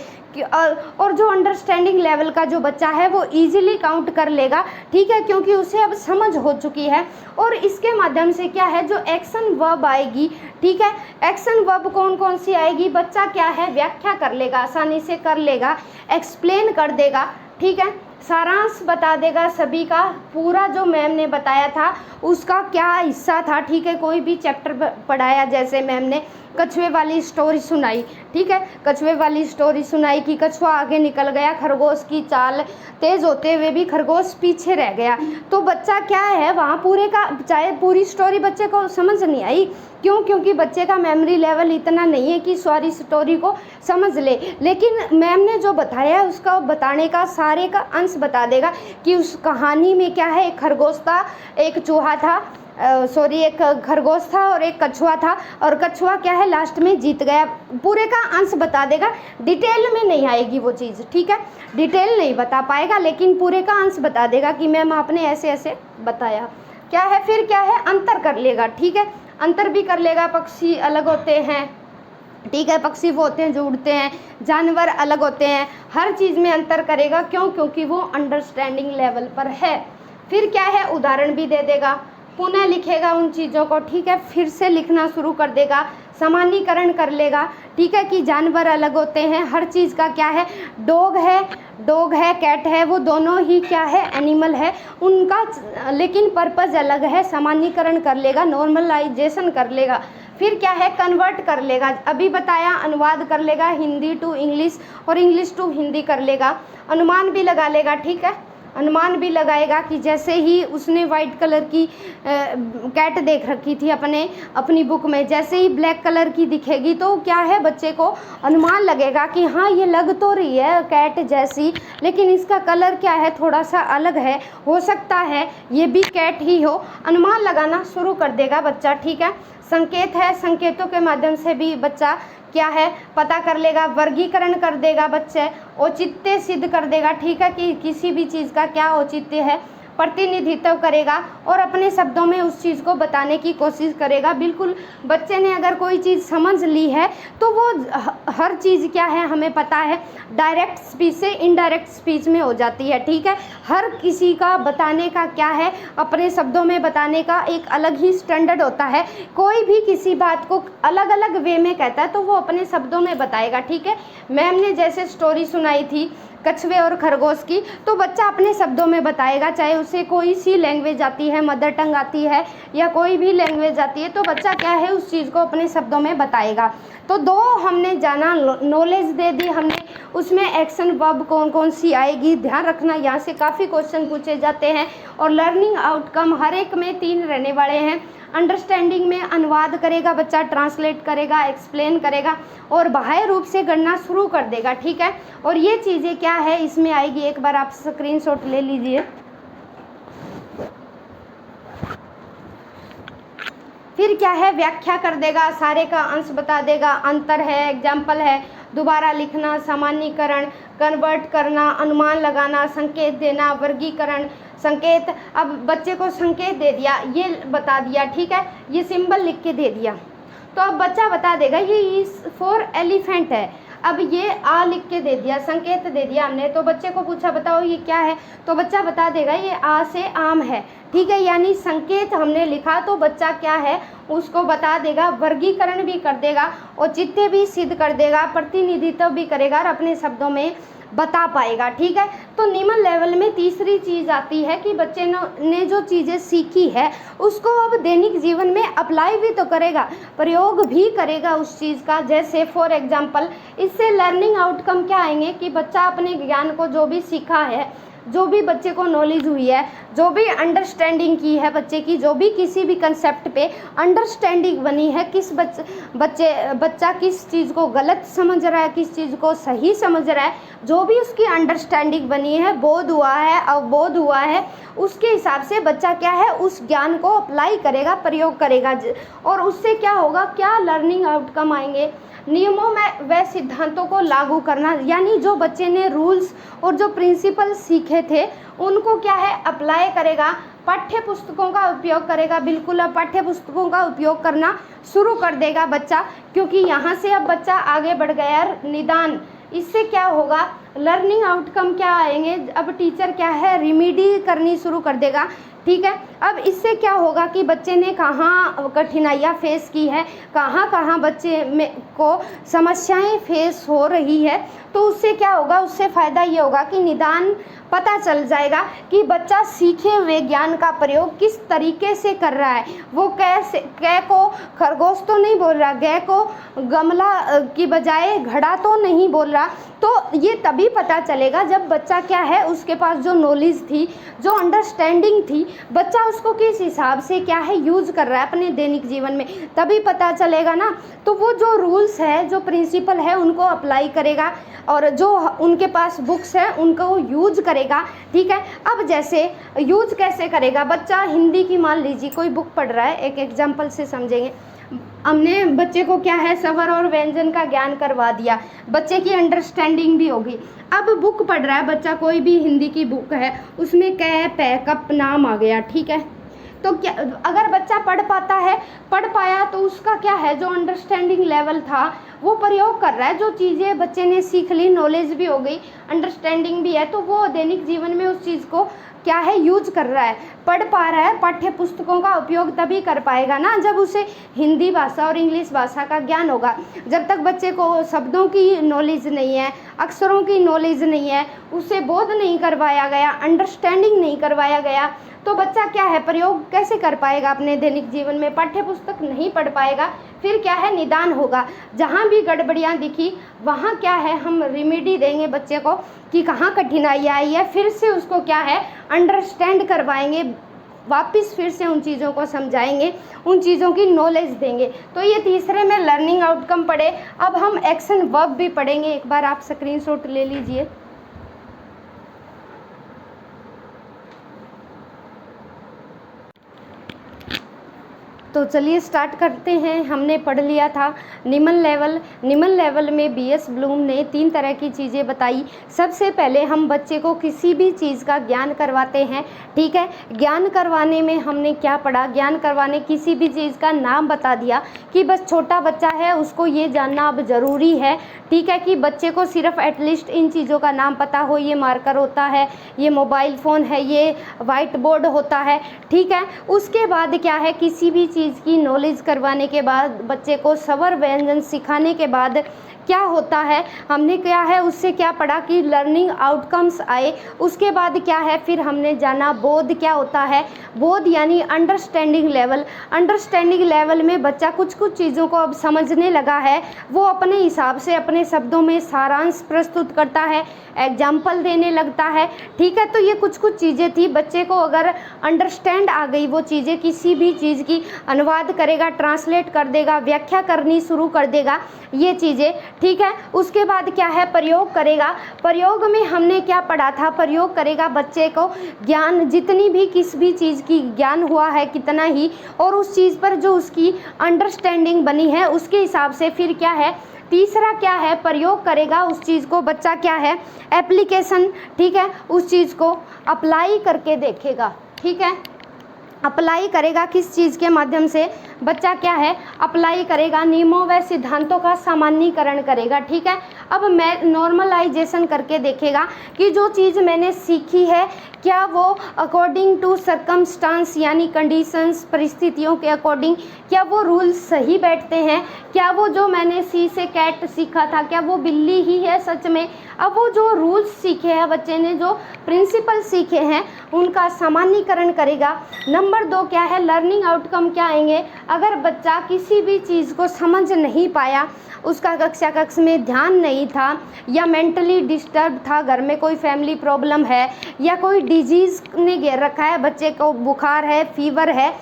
और जो अंडरस्टैंडिंग लेवल का जो बच्चा है वो इजीली काउंट कर लेगा, ठीक है, क्योंकि उसे अब समझ हो चुकी है। और इसके माध्यम से क्या है जो एक्शन वर्ब आएगी, ठीक है, एक्शन वर्ब कौन कौन सी आएगी बच्चा क्या है व्याख्या कर लेगा, आसानी से कर लेगा, एक्सप्लेन कर देगा, ठीक है, सारांश बता देगा सभी का। पूरा जो मैम ने बताया था उसका क्या हिस्सा था, ठीक है। कोई भी चैप्टर पढ़ाया, जैसे मैम ने कछुए वाली स्टोरी सुनाई, ठीक है, कछुए वाली स्टोरी सुनाई कि कछुआ आगे निकल गया, खरगोश की चाल तेज़ होते हुए भी खरगोश पीछे रह गया। तो बच्चा क्या है वहाँ पूरे का, चाहे पूरी स्टोरी बच्चे को समझ नहीं आई, क्यों? क्योंकि बच्चे का मेमोरी लेवल इतना नहीं है कि सारी स्टोरी को समझ ले। लेकिन मैम ने जो बताया उसका बताने का सारे का अंश बता देगा कि उस कहानी में क्या है, एक खरगोश था, एक चूहा था, एक खरगोश था और एक कछुआ था, और कछुआ क्या है लास्ट में जीत गया। पूरे का अंश बता देगा, डिटेल में नहीं आएगी वो चीज़, ठीक है, डिटेल नहीं बता पाएगा, लेकिन पूरे का अंश बता देगा कि मैम आपने ऐसे ऐसे बताया। क्या है फिर क्या है अंतर कर लेगा, ठीक है, अंतर भी कर लेगा। पक्षी अलग होते हैं, ठीक है, पक्षी वो होते हैं जो उड़ते हैं, जानवर अलग होते हैं, हर चीज़ में अंतर करेगा। क्यों? क्योंकि वो अंडरस्टैंडिंग लेवल पर है। फिर क्या है उदाहरण भी दे देगा, पुनः लिखेगा उन चीज़ों को, ठीक है, फिर से लिखना शुरू कर देगा, सामान्यीकरण कर लेगा, ठीक है, कि जानवर अलग होते हैं, हर चीज़ का क्या है, डॉग है कैट है, वो दोनों ही क्या है एनिमल है, उनका लेकिन पर्पज़ अलग है, सामान्यीकरण कर लेगा, नॉर्मलाइजेशन कर लेगा। फिर क्या है कन्वर्ट कर लेगा, अभी बताया अनुवाद कर लेगा हिंदी टू इंग्लिश और इंग्लिश टू हिंदी कर लेगा। अनुमान भी लगा लेगा, ठीक है, अनुमान भी लगाएगा कि जैसे ही उसने वाइट कलर की कैट देख रखी थी अपनी बुक में, जैसे ही ब्लैक कलर की दिखेगी तो क्या है बच्चे को अनुमान लगेगा कि हाँ ये लग तो रही है कैट जैसी, लेकिन इसका कलर क्या है थोड़ा सा अलग है, हो सकता है ये भी कैट ही हो। अनुमान लगाना शुरू कर देगा बच्चा, ठीक है। संकेत है, संकेतों के माध्यम से भी बच्चा क्या है पता कर लेगा, वर्गीकरण कर देगा बच्चे, औचित्य सिद्ध कर देगा, ठीक है, कि किसी भी चीज़ का क्या औचित्य है, प्रतिनिधित्व करेगा और अपने शब्दों में उस चीज़ को बताने की कोशिश करेगा। बिल्कुल बच्चे ने अगर कोई चीज़ समझ ली है तो वो हर चीज़ क्या है हमें पता है डायरेक्ट स्पीच से इनडायरेक्ट स्पीच में हो जाती है, ठीक है। हर किसी का बताने का क्या है अपने शब्दों में बताने का एक अलग ही स्टैंडर्ड होता है। कोई भी किसी बात को अलग अलग वे में कहता है तो वो अपने शब्दों में बताएगा, ठीक है। मैम ने जैसे स्टोरी सुनाई थी कछुए और खरगोश की, तो बच्चा अपने शब्दों में बताएगा, चाहे उसे कोई सी लैंग्वेज आती है, मदर टंग आती है या कोई भी लैंग्वेज आती है, तो बच्चा क्या है उस चीज़ को अपने शब्दों में बताएगा। तो दो हमने जाना, नॉलेज दे दी हमने, उसमें एक्शन वर्ब कौन कौन सी आएगी, ध्यान रखना यहाँ से काफ़ी क्वेश्चन पूछे जाते हैं। और लर्निंग आउटकम हर एक में 3 रहने वाले हैं। अंडरस्टैंडिंग में अनुवाद करेगा बच्चा, ट्रांसलेट करेगा, एक्सप्लेन करेगा और बाह्य रूप से गणना शुरू कर देगा, ठीक है। और ये चीज़ें क्या है इसमें आएगी, एक बार आप स्क्रीनशॉट ले लीजिए। फिर क्या है व्याख्या कर देगा, सारे का अंश बता देगा, अंतर है, एग्जाम्पल है, दोबारा लिखना, सामान्यीकरण, कन्वर्ट करना, अनुमान लगाना, संकेत देना, वर्गीकरण, संकेत। अब बच्चे को संकेत दे दिया, ये बता दिया, ठीक है, ये सिंबल लिख के दे दिया, तो अब बच्चा बता देगा ये फॉर एलिफेंट है। अब ये आ लिख के दे दिया, संकेत दे दिया हमने, तो बच्चे को पूछा बताओ ये क्या है, तो बच्चा बता देगा ये आ से आम है, ठीक है। यानी संकेत हमने लिखा तो बच्चा क्या है उसको बता देगा, वर्गीकरण भी कर देगा, औचित्य भी सिद्ध कर देगा, प्रतिनिधित्व भी करेगा और अपने शब्दों में बता पाएगा, ठीक है। तो निम्न लेवल में तीसरी चीज़ आती है कि बच्चे ने जो चीज़ें सीखी है उसको अब दैनिक जीवन में अप्लाई भी तो करेगा, प्रयोग भी करेगा उस चीज़ का। जैसे फॉर एग्जांपल इससे लर्निंग आउटकम क्या आएंगे कि बच्चा अपने ज्ञान को जो भी सीखा है, जो भी बच्चे को नॉलेज हुई है, जो भी अंडरस्टैंडिंग की है बच्चे की, जो भी किसी भी कंसेप्ट पे अंडरस्टैंडिंग बनी है, बच्चा किस चीज़ को गलत समझ रहा है, किस चीज़ को सही समझ रहा है, जो भी उसकी अंडरस्टैंडिंग बनी है, बोध हुआ है, अवबोध हुआ है, उसके हिसाब से बच्चा क्या है उस ज्ञान को अप्लाई करेगा, प्रयोग करेगा। और उससे क्या होगा, क्या लर्निंग आउटकम आएंगे, नियमों में व सिद्धांतों को लागू करना, यानी जो बच्चे ने रूल्स और जो प्रिंसिपल सीखे थे उनको क्या है अप्लाई करेगा, पाठ्य पुस्तकों का उपयोग करेगा। बिल्कुल अब पाठ्य पुस्तकों का उपयोग करना शुरू कर देगा बच्चा, क्योंकि यहाँ से अब बच्चा आगे बढ़ गया निदान। इससे क्या होगा, लर्निंग आउटकम क्या आएंगे, अब टीचर क्या है रिमीडी करनी शुरू कर देगा, ठीक है। अब इससे क्या होगा कि बच्चे ने कहाँ कठिनाइयाँ फेस की है, कहाँ कहाँ बच्चे में को समस्याएं फेस हो रही है, तो उससे क्या होगा, उससे फ़ायदा ये होगा कि निदान पता चल जाएगा कि बच्चा सीखे हुए ज्ञान का प्रयोग किस तरीके से कर रहा है। वो कैसे, कै को खरगोश तो नहीं बोल रहा, गै को गमला की बजाय घड़ा तो नहीं बोल रहा। तो ये तभी पता चलेगा जब बच्चा क्या है उसके पास जो नॉलेज थी, जो अंडरस्टैंडिंग थी, बच्चा उसको किस हिसाब से क्या है यूज़ कर रहा है अपने दैनिक जीवन में, तभी पता चलेगा ना। तो वो जो रूल्स है, जो प्रिंसिपल है उनको अप्लाई करेगा और जो उनके पास बुक्स है उनको यूज करेगा, ठीक है। अब जैसे यूज कैसे करेगा, बच्चा हिंदी की मान लीजिए कोई बुक पढ़ रहा है, एक एग्जांपल से समझेंगे। हमने बच्चे को क्या है स्वर और व्यंजन का ज्ञान करवा दिया, बच्चे की अंडरस्टैंडिंग भी होगी। अब बुक पढ़ रहा है बच्चा, कोई भी हिंदी की बुक है, उसमें कै पै कप नाम आ गया, ठीक है। तो क्या अगर बच्चा पढ़ पाया तो उसका क्या है जो अंडरस्टैंडिंग लेवल था वो प्रयोग कर रहा है, जो चीज़ें बच्चे ने सीख ली, नॉलेज भी हो गई, अंडरस्टैंडिंग भी है, तो वो दैनिक जीवन में उस चीज़ को क्या है यूज कर रहा है, पढ़ पा रहा है। पाठ्य पुस्तकों का उपयोग तभी कर पाएगा ना जब उसे हिंदी भाषा और इंग्लिश भाषा का ज्ञान होगा। जब तक बच्चे को शब्दों की नॉलेज नहीं है, अक्षरों की नॉलेज नहीं है, उसे बोध नहीं करवाया गया, अंडरस्टैंडिंग नहीं करवाया गया, तो बच्चा क्या है प्रयोग कैसे कर पाएगा अपने दैनिक जीवन में, पाठ्य पुस्तक नहीं पढ़ पाएगा। फिर क्या है निदान होगा, जहाँ भी गड़बड़ियाँ दिखी वहाँ क्या है हम रिमेडी देंगे बच्चे को कि कहाँ कठिनाई आई है, फिर से उसको क्या है अंडरस्टैंड करवाएंगे, वापस फिर से उन चीज़ों को समझाएंगे, उन चीज़ों की नॉलेज देंगे। तो ये तीसरे में लर्निंग आउटकम पढ़े। अब हम एक्शन वर्ब भी पढ़ेंगे, एक बार आप स्क्रीनशॉट ले लीजिए। तो चलिए स्टार्ट करते हैं। हमने पढ़ लिया था निम्न लेवल में बीएस ब्लूम ने 3 तरह की चीज़ें बताई। सबसे पहले हम बच्चे को किसी भी चीज़ का ज्ञान करवाते हैं, ठीक है। ज्ञान करवाने में हमने क्या पढ़ा, ज्ञान करवाने किसी भी चीज़ का नाम बता दिया कि बस छोटा बच्चा है उसको ये जानना अब ज़रूरी है, ठीक है, कि बच्चे को सिर्फ एटलीस्ट इन चीज़ों का नाम पता हो, ये मार्कर होता है, ये मोबाइल फ़ोन है, ये वाइट बोर्ड होता है, ठीक है। उसके बाद क्या है किसी भी चीज़ की नॉलेज करवाने के बाद, बच्चे को स्वर व्यंजन सिखाने के बाद क्या होता है, हमने क्या है उससे क्या पढ़ा कि लर्निंग आउटकम्स आए। उसके बाद क्या है फिर हमने जाना बोध क्या होता है, बोध यानी अंडरस्टैंडिंग लेवल। अंडरस्टैंडिंग लेवल में बच्चा कुछ चीज़ों को अब समझने लगा है, वो अपने हिसाब से अपने शब्दों में सारांश प्रस्तुत करता है, एग्जाम्पल देने लगता है, ठीक है। तो ये कुछ चीज़ें थी, बच्चे को अगर अंडरस्टैंड आ गई वो चीज़ें, किसी भी चीज़ की अनुवाद करेगा, ट्रांसलेट कर देगा, व्याख्या करनी शुरू कर देगा ये चीज़ें, ठीक है। उसके बाद क्या है प्रयोग करेगा। प्रयोग में हमने क्या पढ़ा था, प्रयोग करेगा बच्चे को ज्ञान जितनी भी किस भी चीज़ की ज्ञान हुआ है कितना ही, और उस चीज़ पर जो उसकी अंडरस्टैंडिंग बनी है उसके हिसाब से फिर क्या है तीसरा क्या है प्रयोग करेगा उस चीज़ को, बच्चा क्या है एप्लीकेशन, ठीक है, उस चीज़ को अप्लाई करके देखेगा, ठीक है। अप्लाई करेगा किस चीज़ के माध्यम से, बच्चा क्या है अप्लाई करेगा, नियमों व सिद्धांतों का सामान्यीकरण करेगा। ठीक है, अब मैं नॉर्मलाइजेशन करके देखेगा कि जो चीज़ मैंने सीखी है क्या वो अकॉर्डिंग टू सर्कमस्टांस यानी कंडीशंस, परिस्थितियों के अकॉर्डिंग क्या वो रूल्स सही बैठते हैं, क्या वो जो मैंने सी से कैट सीखा था क्या वो बिल्ली ही है सच में। अब वो जो रूल्स सीखे हैं बच्चे ने, जो प्रिंसिपल सीखे हैं, उनका सामान्यीकरण करेगा। नंबर 2 क्या है, लर्निंग आउटकम क्या आएंगे। अगर बच्चा किसी भी चीज़ को समझ नहीं पाया, उसका कक्षा में ध्यान नहीं था, या मेंटली डिस्टर्ब था, घर में कोई फैमिली प्रॉब्लम है, या कोई डिजीज़ ने घेर रखा है, बच्चे को बुखार है, फीवर है,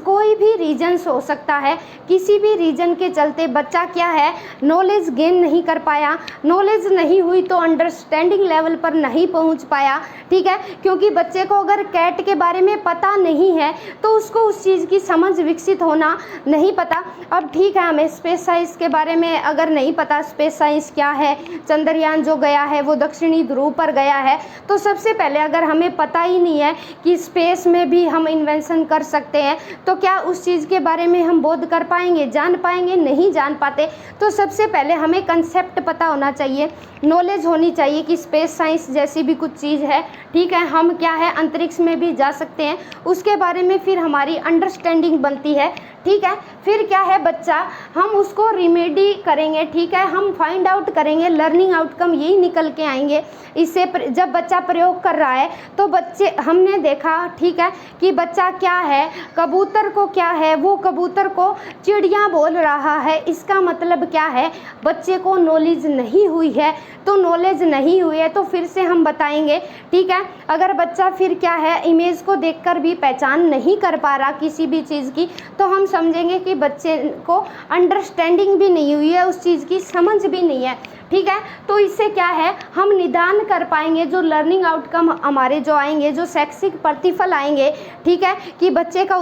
कोई भी रीजन्स हो सकता है, किसी भी रीजन के चलते बच्चा क्या है नॉलेज गेन नहीं कर पाया, नॉलेज नहीं हुई तो अंडरस्टैंडिंग लेवल पर नहीं पहुंच पाया। ठीक है, क्योंकि बच्चे को अगर कैट के बारे में पता नहीं है तो उसको उस चीज़ की समझ विकसित होना नहीं पता। अब ठीक है, हमें स्पेस साइंस के बारे में अगर नहीं पता, स्पेस साइंस क्या है, चंद्रयान जो गया है वो दक्षिणी ध्रुव पर गया है, तो सबसे पहले अगर हमें पता ही नहीं है कि स्पेस में भी हम इन्वेंशन कर सकते हैं तो क्या उस चीज़ के बारे में हम बोध कर पाएंगे, जान पाएंगे, नहीं जान पाते। तो सबसे पहले हमें कंसेप्ट पता होना चाहिए, नॉलेज होनी चाहिए कि स्पेस साइंस जैसी भी कुछ चीज़ है। ठीक है, हम क्या है अंतरिक्ष में भी जा सकते हैं, उसके बारे में फिर हमारी अंडरस्टैंडिंग बनती है। ठीक है, फिर क्या है बच्चा हम उसको रिमेडी करेंगे। ठीक है, हम फाइंड आउट करेंगे, लर्निंग आउटकम यही निकल के आएंगे। इससे जब बच्चा प्रयोग कर रहा है तो बच्चे हमने देखा ठीक है कि बच्चा क्या है, कबूतर को क्या है, वो कबूतर को चिड़िया बोल रहा है। इसका मतलब क्या है, बच्चे को नॉलेज नहीं हुई है। तो नॉलेज नहीं हुई है तो फिर से हम बताएंगे। ठीक है, अगर बच्चा फिर क्या है इमेज को देखकर भी पहचान नहीं कर पा रहा किसी भी चीज़ की, तो हम समझेंगे कि बच्चे को अंडरस्टैंडिंग भी नहीं हुई है, उस चीज़ की समझ भी नहीं है। ठीक है, तो इससे क्या है हम निदान कर पाएंगे जो लर्निंग आउटकम हमारे जो आएंगे, जो शैक्षिक प्रतिफल आएंगे। ठीक है, कि बच्चे का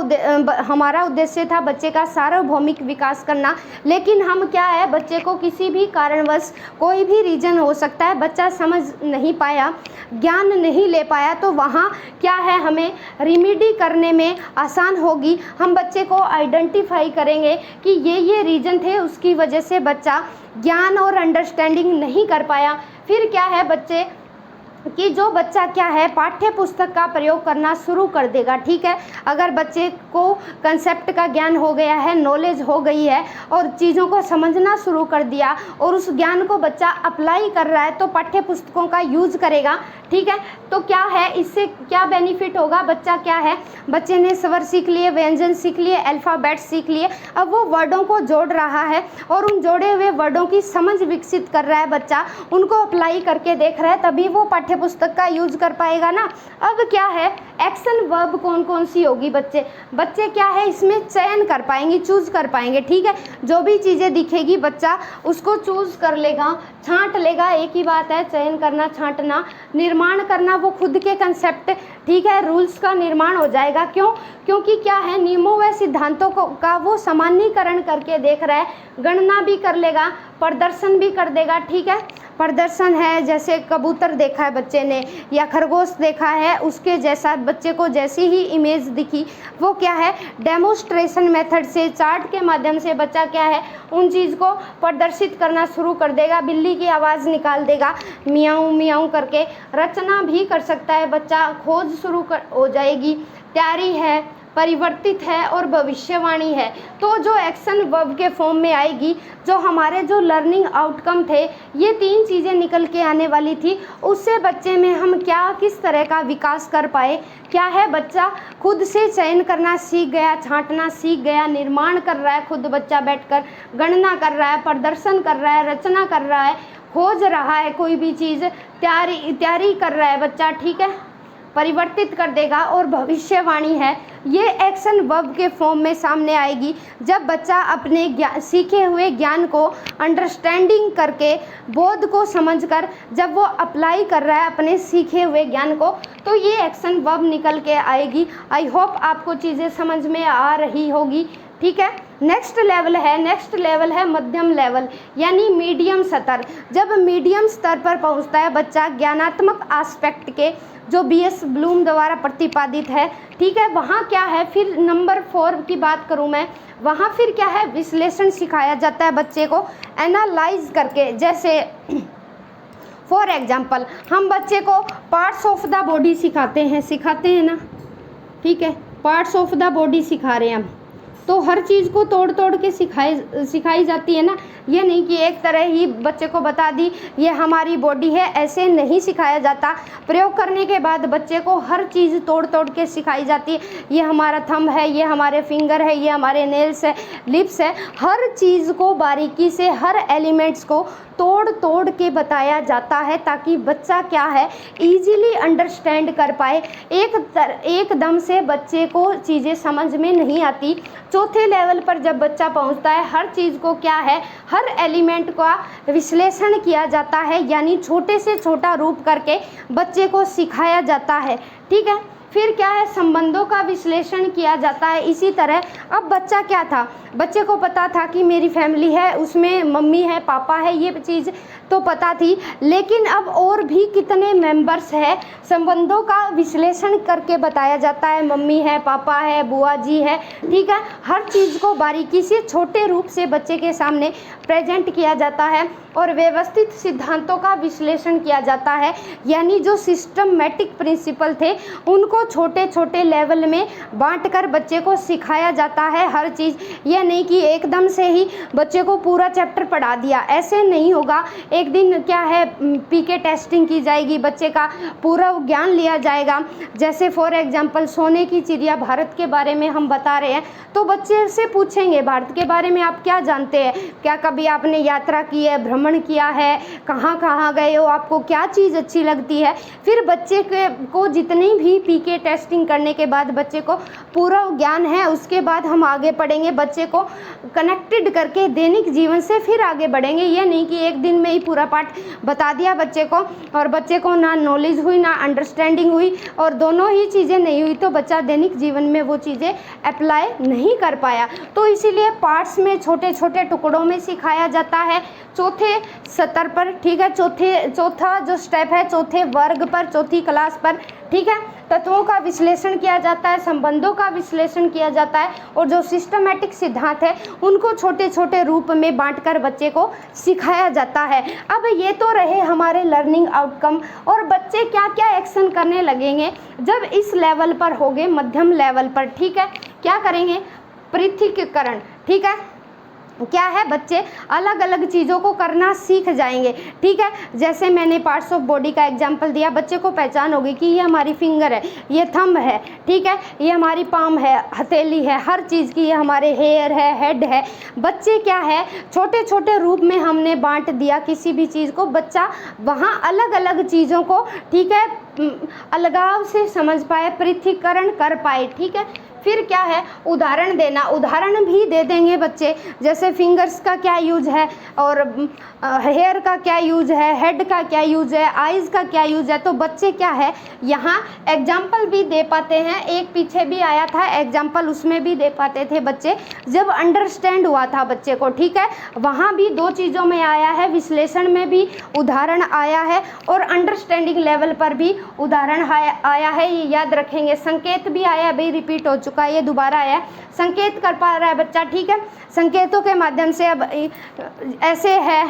हमारा उद्देश्य था बच्चे का सार्वभौमिक विकास करना, लेकिन हम क्या है बच्चे को किसी भी कारणवश, कोई भी रीजन हो सकता है, बच्चा समझ नहीं पाया, ज्ञान नहीं ले पाया, तो वहाँ क्या है हमें रिमेडी करने में आसान होगी। हम बच्चे को आइडेंटिफाई करेंगे कि ये रीजन थे, उसकी वजह से बच्चा ज्ञान और अंडरस्टैंडिंग नहीं कर पाया। फिर क्या है बच्चे कि जो बच्चा क्या है पाठ्य पुस्तक का प्रयोग करना शुरू कर देगा। ठीक है, अगर बच्चे को कंसेप्ट का ज्ञान हो गया है, नॉलेज हो गई है और चीज़ों को समझना शुरू कर दिया और उस ज्ञान को बच्चा अप्लाई कर रहा है तो पाठ्य पुस्तकों का यूज करेगा। ठीक है, तो क्या है इससे क्या बेनिफिट होगा, बच्चा क्या है बच्चे ने स्वर सीख लिए, व्यंजन सीख लिए, अल्फ़ाबेट सीख लिए, अब वो वर्डों को जोड़ रहा है और उन जोड़े हुए वर्डों की समझ विकसित कर रहा है बच्चा, उनको अप्लाई करके देख रहा है, तभी वो पाठ्य पुस्तक का यूज कर पाएगा ना। अब क्या है एक्शन वर्ब कौन कौन सी होगी, बच्चे क्या है इसमें चयन कर पाएंगे, चूज कर पाएंगे। ठीक है, जो भी चीज़ें दिखेगी बच्चा उसको चूज कर लेगा, छांट लेगा। एक ही बात है चयन करना, छांटना, निर्माण करना, वो खुद के कंसेप्ट ठीक है रूल्स का निर्माण हो जाएगा। क्योंकि क्या है नियमों व सिद्धांतों का वो सामान्यीकरण करके देख रहा है, गणना भी कर लेगा, प्रदर्शन भी कर देगा। ठीक है, प्रदर्शन है जैसे कबूतर देखा है बच्चे ने या खरगोश देखा है, उसके जैसा बच्चे को जैसी ही इमेज दिखी वो क्या है डेमोस्ट्रेशन मेथड से, चार्ट के माध्यम से बच्चा क्या है उन चीज़ को प्रदर्शित करना शुरू कर देगा। बिल्ली की आवाज़ निकाल देगा मियाऊं मियाऊं करके, रचना भी कर सकता है बच्चा, खोज शुरू हो जाएगी, तैयारी है, परिवर्तित है और भविष्यवाणी है। तो जो एक्शन वर्ब के फॉर्म में आएगी, जो हमारे जो लर्निंग आउटकम थे, ये 3 चीज़ें निकल के आने वाली थी। उससे बच्चे में हम क्या किस तरह का विकास कर पाए, क्या है बच्चा खुद से चयन करना सीख गया, छांटना सीख गया, निर्माण कर रहा है, खुद बच्चा बैठकर गणना कर रहा है, प्रदर्शन कर रहा है, रचना कर रहा है, खोज रहा है कोई भी चीज़, तैयारी कर रहा है बच्चा। ठीक है, परिवर्तित कर देगा और भविष्यवाणी है, ये एक्शन वर्ब के फॉर्म में सामने आएगी जब बच्चा अपने सीखे हुए ज्ञान को अंडरस्टैंडिंग करके, बोध को समझकर जब वो अप्लाई कर रहा है अपने सीखे हुए ज्ञान को, तो ये एक्शन वर्ब निकल के आएगी। आई होप आपको चीज़ें समझ में आ रही होगी। ठीक है। नेक्स्ट लेवल है मध्यम लेवल यानी मीडियम स्तर। जब मीडियम स्तर पर पहुंचता है बच्चा ज्ञानात्मक एस्पेक्ट के जो बीएस ब्लूम द्वारा प्रतिपादित है, ठीक है, वहाँ क्या है, फिर नंबर 4 की बात करूँ मैं, वहाँ फिर क्या है, विश्लेषण सिखाया जाता है बच्चे को एनालाइज करके। जैसे फॉर एग्जाम्पल हम बच्चे को पार्ट्स ऑफ द बॉडी सिखाते हैं ना, ठीक है, पार्ट्स ऑफ द बॉडी सिखा रहे हैं हम, तो हर चीज़ को तोड़ तोड़ के सिखाई जाती है ना। ये नहीं कि एक तरह ही बच्चे को बता दी ये हमारी बॉडी है, ऐसे नहीं सिखाया जाता। प्रयोग करने के बाद बच्चे को हर चीज़ तोड़ तोड़ के सिखाई जाती है। ये हमारा थंब है, ये हमारे फिंगर है, ये हमारे नेल्स है, लिप्स है, हर चीज़ को बारीकी से, हर एलिमेंट्स को तोड़ तोड़ के बताया जाता है ताकि बच्चा क्या है, इजीली अंडरस्टैंड कर पाए। एकदम से बच्चे को चीज़ें समझ में नहीं आती। चौथे लेवल पर जब बच्चा पहुंचता है, हर चीज़ को क्या है, हर एलिमेंट का विश्लेषण किया जाता है, यानी छोटे से छोटा रूप करके बच्चे को सिखाया जाता है, ठीक है। फिर क्या है, संबंधों का विश्लेषण किया जाता है। इसी तरह अब बच्चा क्या था, बच्चे को पता था कि मेरी फैमिली है, उसमें मम्मी है, पापा है, ये चीज़ तो पता थी, लेकिन अब और भी कितने मेंबर्स हैं, संबंधों का विश्लेषण करके बताया जाता है। मम्मी है, पापा है, बुआ जी है, ठीक है, हर चीज़ को बारीकी से छोटे रूप से बच्चे के सामने प्रेजेंट किया जाता है और व्यवस्थित सिद्धांतों का विश्लेषण किया जाता है, यानी जो सिस्टमैटिक प्रिंसिपल थे उनको छोटे छोटे लेवल में बांटकर बच्चे को सिखाया जाता है हर चीज़। यह नहीं कि एकदम से ही बच्चे को पूरा चैप्टर पढ़ा दिया, ऐसे नहीं होगा। एक दिन क्या है, पीके टेस्टिंग की जाएगी, बच्चे का पूरा ज्ञान लिया जाएगा। जैसे फॉर एग्जांपल सोने की चिड़िया भारत के बारे में हम बता रहे हैं, तो बच्चे से पूछेंगे भारत के बारे में आप क्या जानते हैं, क्या कभी आपने यात्रा की है, भ्रमण किया है, कहाँ कहाँ गए हो, आपको क्या चीज़ अच्छी लगती है। फिर बच्चे को जितनी भी पीके टेस्टिंग करने के बाद बच्चे को पूरा ज्ञान है, उसके बाद हम आगे पढ़ेंगे, बच्चे को कनेक्टेड करके दैनिक जीवन से फिर आगे बढ़ेंगे। ये नहीं कि एक दिन में ही पूरा पाठ बता दिया बच्चे को और बच्चे को ना नॉलेज हुई ना अंडरस्टैंडिंग हुई और दोनों ही चीज़ें नहीं हुई तो बच्चा दैनिक जीवन में वो चीज़ें अप्लाई नहीं कर पाया। तो इसीलिए पार्ट्स में छोटे छोटे टुकड़ों में सिखाया जाता है चौथे स्तर पर, ठीक है, चौथा जो स्टेप है, चौथे वर्ग पर, चौथी क्लास पर, ठीक है। तत्वों का विश्लेषण किया जाता है, संबंधों का विश्लेषण किया जाता है और जो सिस्टमैटिक सिद्धांत है उनको छोटे छोटे रूप में बांटकर बच्चे को सिखाया जाता है। अब ये तो रहे हमारे लर्निंग आउटकम, और बच्चे क्या क्या एक्शन करने लगेंगे जब इस लेवल पर होंगे, मध्यम लेवल पर, ठीक है। क्या करेंगे, पृथकीकरण, ठीक है, क्या है, बच्चे अलग अलग चीज़ों को करना सीख जाएंगे, ठीक है। जैसे मैंने पार्ट्स ऑफ बॉडी का एग्जांपल दिया, बच्चे को पहचान होगी कि ये हमारी फिंगर है, ये थंब है, ठीक है, ये हमारी पाम है, हथेली है, हर चीज़ की, ये हमारे हेयर है, हेड है। बच्चे क्या है, छोटे छोटे रूप में हमने बांट दिया किसी भी चीज़ को, बच्चा वहाँ अलग अलग चीज़ों को, ठीक है, अलगाव से समझ पाए, पृथकीकरण कर पाए, ठीक है। फिर क्या है, उदाहरण देना, उदाहरण भी दे देंगे बच्चे, जैसे फिंगर्स का क्या यूज है और हेयर का क्या यूज है, हेड का क्या यूज है, आइज़ का क्या यूज है। तो बच्चे क्या है, यहाँ एग्जाम्पल भी दे पाते हैं। एक पीछे भी आया था एग्जाम्पल, उसमें भी दे पाते थे बच्चे जब अंडरस्टैंड हुआ था बच्चे को, ठीक है। वहाँ भी दो चीज़ों में आया है, विश्लेषण में भी उदाहरण आया है और अंडरस्टैंडिंग लेवल पर भी उदाहरण आया है। ये याद रखेंगे। संकेत भी आया, अभी रिपीट हो चुका है, ये दोबारा आया, संकेत कर पा रहा है बच्चा, ठीक है। संकेतों के माध्यम से, अब ऐसे है,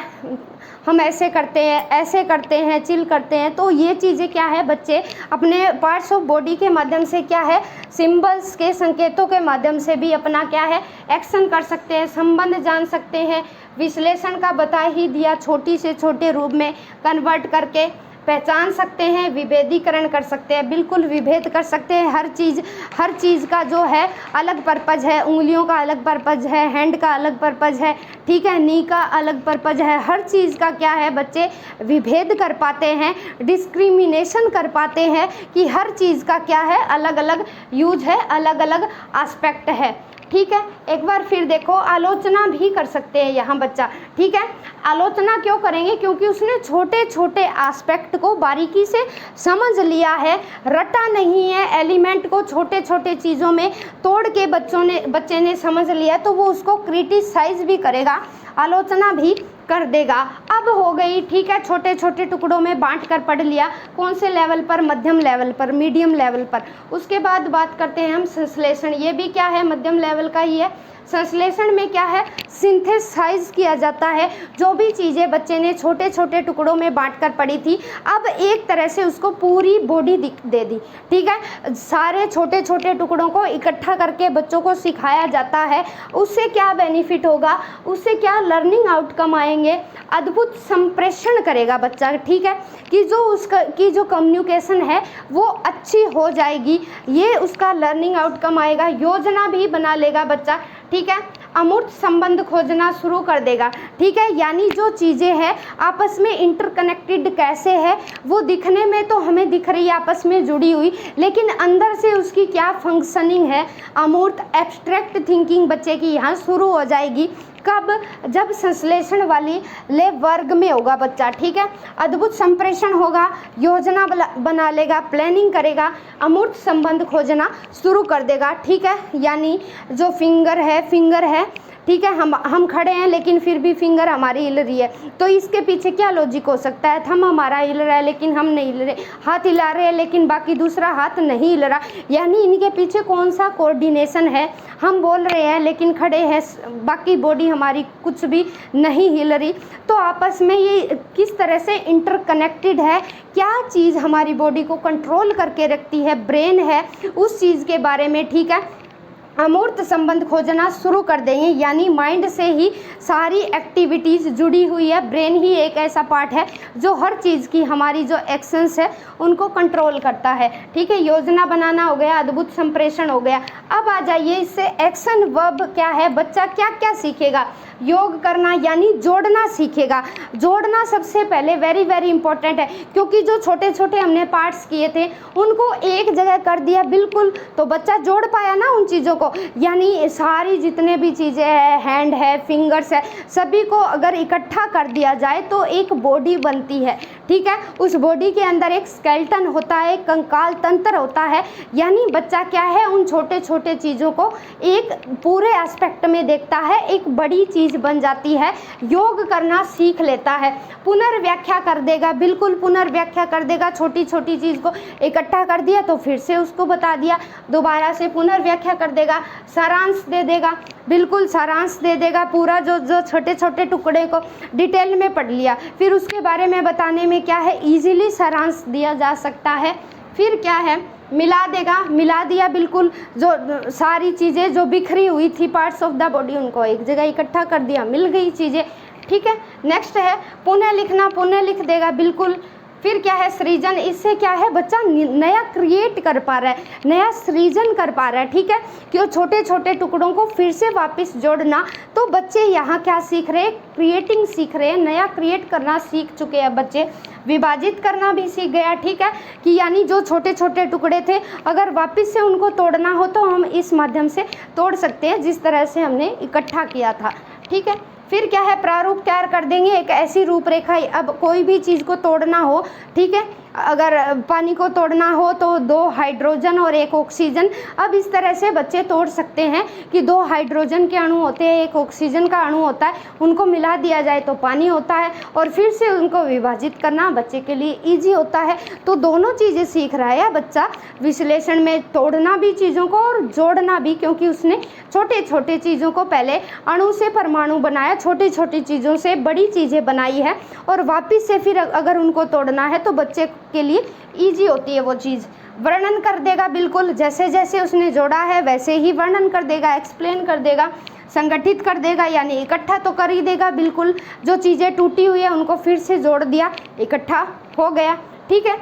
हम ऐसे करते हैं, चिल करते हैं, तो ये चीज़ें क्या है, बच्चे अपने पार्ट्स ऑफ बॉडी के माध्यम से क्या है, सिंबल्स के, संकेतों के माध्यम से भी अपना क्या है, एक्शन कर सकते हैं, संबंध जान सकते हैं। विश्लेषण का बता ही दिया, छोटी से छोटे रूप में कन्वर्ट करके पहचान सकते हैं, विभेदीकरण कर सकते हैं, बिल्कुल विभेद कर सकते हैं। हर चीज़ का जो है अलग पर्पज़ है, उंगलियों का अलग पर्पज़ है, हैंड का अलग पर्पज़ है, ठीक है, नी का अलग पर्पज़ है। हर चीज़ का क्या है, बच्चे विभेद कर पाते हैं, डिस्क्रिमिनेशन कर पाते हैं कि हर चीज़ का क्या है, अलग अलग यूज है, अलग अलग एस्पेक्ट है। ठीक है। एक बार फिर देखो, आलोचना भी कर सकते हैं यहाँ बच्चा, ठीक है। आलोचना क्यों करेंगे? क्योंकि उसने छोटे छोटे एस्पेक्ट को बारीकी से समझ लिया है, रटा नहीं है एलिमेंट को, छोटे छोटे चीज़ों में तोड़ के बच्चे ने समझ लिया, तो वो उसको क्रिटिसाइज भी करेगा, आलोचना भी कर देगा। अब हो गई, ठीक है, छोटे छोटे टुकड़ों में बांट कर पढ़ लिया, कौन से लेवल पर? मध्यम लेवल पर, मीडियम लेवल पर। उसके बाद बात करते हैं हम संश्लेषण। ये भी क्या है? मध्यम लेवल का ही है। संश्लेषण में क्या है? सिंथेसाइज किया जाता है, जो भी चीज़ें बच्चे ने छोटे छोटे टुकड़ों में बांटकर पढ़ी थी, अब एक तरह से उसको पूरी बॉडी दे दी, ठीक है। सारे छोटे छोटे टुकड़ों को इकट्ठा करके बच्चों को सिखाया जाता है। उससे क्या बेनिफिट होगा? उससे क्या लर्निंग आउटकम आएंगे? अद्भुत संप्रेषण करेगा बच्चा, ठीक है, कि जो कम्युनिकेशन है वो अच्छी हो जाएगी, ये उसका लर्निंग आउटकम आएगा। योजना भी बना लेगा बच्चा, ठीक है। अमूर्त संबंध खोजना शुरू कर देगा, ठीक है, यानी जो चीज़ें हैं आपस में इंटरकनेक्टेड कैसे है, वो दिखने में तो हमें दिख रही है आपस में जुड़ी हुई, लेकिन अंदर से उसकी क्या फंक्शनिंग है, अमूर्त एब्स्ट्रैक्ट थिंकिंग बच्चे की यहाँ शुरू हो जाएगी। कब? जब संश्लेषण वाली ले वर्ग में होगा बच्चा, ठीक है। अद्भुत संप्रेषण होगा, योजना बना लेगा, प्लानिंग करेगा, अमूर्त संबंध खोजना शुरू कर देगा, ठीक है। यानी जो फिंगर है, ठीक है, हम खड़े हैं लेकिन फिर भी फिंगर हमारी हिल रही है, तो इसके पीछे क्या लॉजिक हो सकता है? थंब हमारा हिल रहा है लेकिन हम नहीं हिल रहे, हाथ हिला रहे हैं लेकिन बाकी दूसरा हाथ नहीं हिल रहा, यानी इनके पीछे कौन सा कोऑर्डिनेशन है? हम बोल रहे हैं लेकिन खड़े हैं, बाकी बॉडी हमारी कुछ भी नहीं हिल रही, तो आपस में ये किस तरह से इंटरकनेक्टेड है? क्या चीज़ हमारी बॉडी को कंट्रोल करके रखती है? ब्रेन है, उस चीज़ के बारे में, ठीक है, अमूर्त संबंध खोजना शुरू कर देंगे। यानी माइंड से ही सारी एक्टिविटीज़ जुड़ी हुई है, ब्रेन ही एक ऐसा पार्ट है जो हर चीज़ की हमारी जो एक्शंस है उनको कंट्रोल करता है, ठीक है। योजना बनाना हो गया, अद्भुत संप्रेषण हो गया। अब आ जाइए, इससे एक्शन वर्ब क्या है? बच्चा क्या क्या सीखेगा? योग करना, यानी जोड़ना सीखेगा। जोड़ना सबसे पहले वेरी वेरी इंपॉर्टेंट है, क्योंकि जो छोटे छोटे हमने पार्ट्स किए थे उनको एक जगह कर दिया बिल्कुल, तो बच्चा जोड़ पाया ना उन चीज़ों को। यानी सारी जितने भी चीज़ें हैं, हैंड है, फिंगर्स है, सभी को अगर इकट्ठा कर दिया जाए तो एक बॉडी बनती है, ठीक है। उस बॉडी के अंदर एक स्केलेटन होता है, एक कंकाल तंत्र होता है, यानी बच्चा क्या है, उन छोटे छोटे चीज़ों को एक पूरे एस्पेक्ट में देखता है, एक बड़ी चीज़ बन जाती है। योग करना सीख लेता है, पुनर्व्याख्या कर देगा, बिल्कुल पुनर्व्याख्या कर देगा। छोटी छोटी चीज़ को इकट्ठा कर दिया तो फिर से उसको बता दिया, दोबारा से पुनर्व्याख्या कर देगा, सारांश दे देगा, बिल्कुल सारांश दे देगा। पूरा जो छोटे छोटे टुकड़े को डिटेल में पढ़ लिया, फिर उसके बारे में बताने में क्या है, इजीली सारांश दिया जा सकता है। फिर क्या है, मिला देगा, मिला दिया, बिल्कुल जो सारी चीज़ें जो बिखरी हुई थी पार्ट्स ऑफ द बॉडी उनको एक जगह इकट्ठा कर दिया, मिल गई चीज़ें, ठीक है। नेक्स्ट है पुनः लिखना, पुनः लिख देगा, बिल्कुल। फिर क्या है, सृजन। इससे क्या है, बच्चा नया क्रिएट कर पा रहा है, नया सृजन कर पा रहा है, ठीक है। क्यों? छोटे छोटे टुकड़ों को फिर से वापस जोड़ना, तो बच्चे यहाँ क्या सीख रहे हैं, क्रिएटिंग सीख रहे हैं, नया क्रिएट करना सीख चुके हैं बच्चे। विभाजित करना भी सीख गया, ठीक है, कि यानी जो छोटे छोटे टुकड़े थे अगर वापस से उनको तोड़ना हो तो हम इस माध्यम से तोड़ सकते हैं जिस तरह से हमने इकट्ठा किया था, ठीक है। फिर क्या है, प्रारूप तैयार कर देंगे, एक ऐसी रूपरेखा। अब कोई भी चीज़ को तोड़ना हो, ठीक है, अगर पानी को तोड़ना हो तो 2 हाइड्रोजन और 1 ऑक्सीजन, अब इस तरह से बच्चे तोड़ सकते हैं कि 2 हाइड्रोजन के अणु होते हैं, 1 ऑक्सीजन का अणु होता है, उनको मिला दिया जाए तो पानी होता है, और फिर से उनको विभाजित करना बच्चे के लिए ईजी होता है। तो दोनों चीज़ें सीख रहा है बच्चा, विश्लेषण में तोड़ना भी चीज़ों को और जोड़ना भी, क्योंकि उसने छोटे छोटे चीज़ों को पहले अणु से परमाणु बनाया, छोटी छोटी चीज़ों से बड़ी चीज़ें बनाई है, और वापस से फिर अगर उनको तोड़ना है तो बच्चे के लिए इजी होती है वो चीज़। वर्णन कर देगा, बिल्कुल जैसे जैसे उसने जोड़ा है वैसे ही वर्णन कर देगा, एक्सप्लेन कर देगा, संगठित कर देगा, यानी इकट्ठा तो कर ही देगा, बिल्कुल जो चीज़ें टूटी हुई है उनको फिर से जोड़ दिया, इकट्ठा हो गया, ठीक है।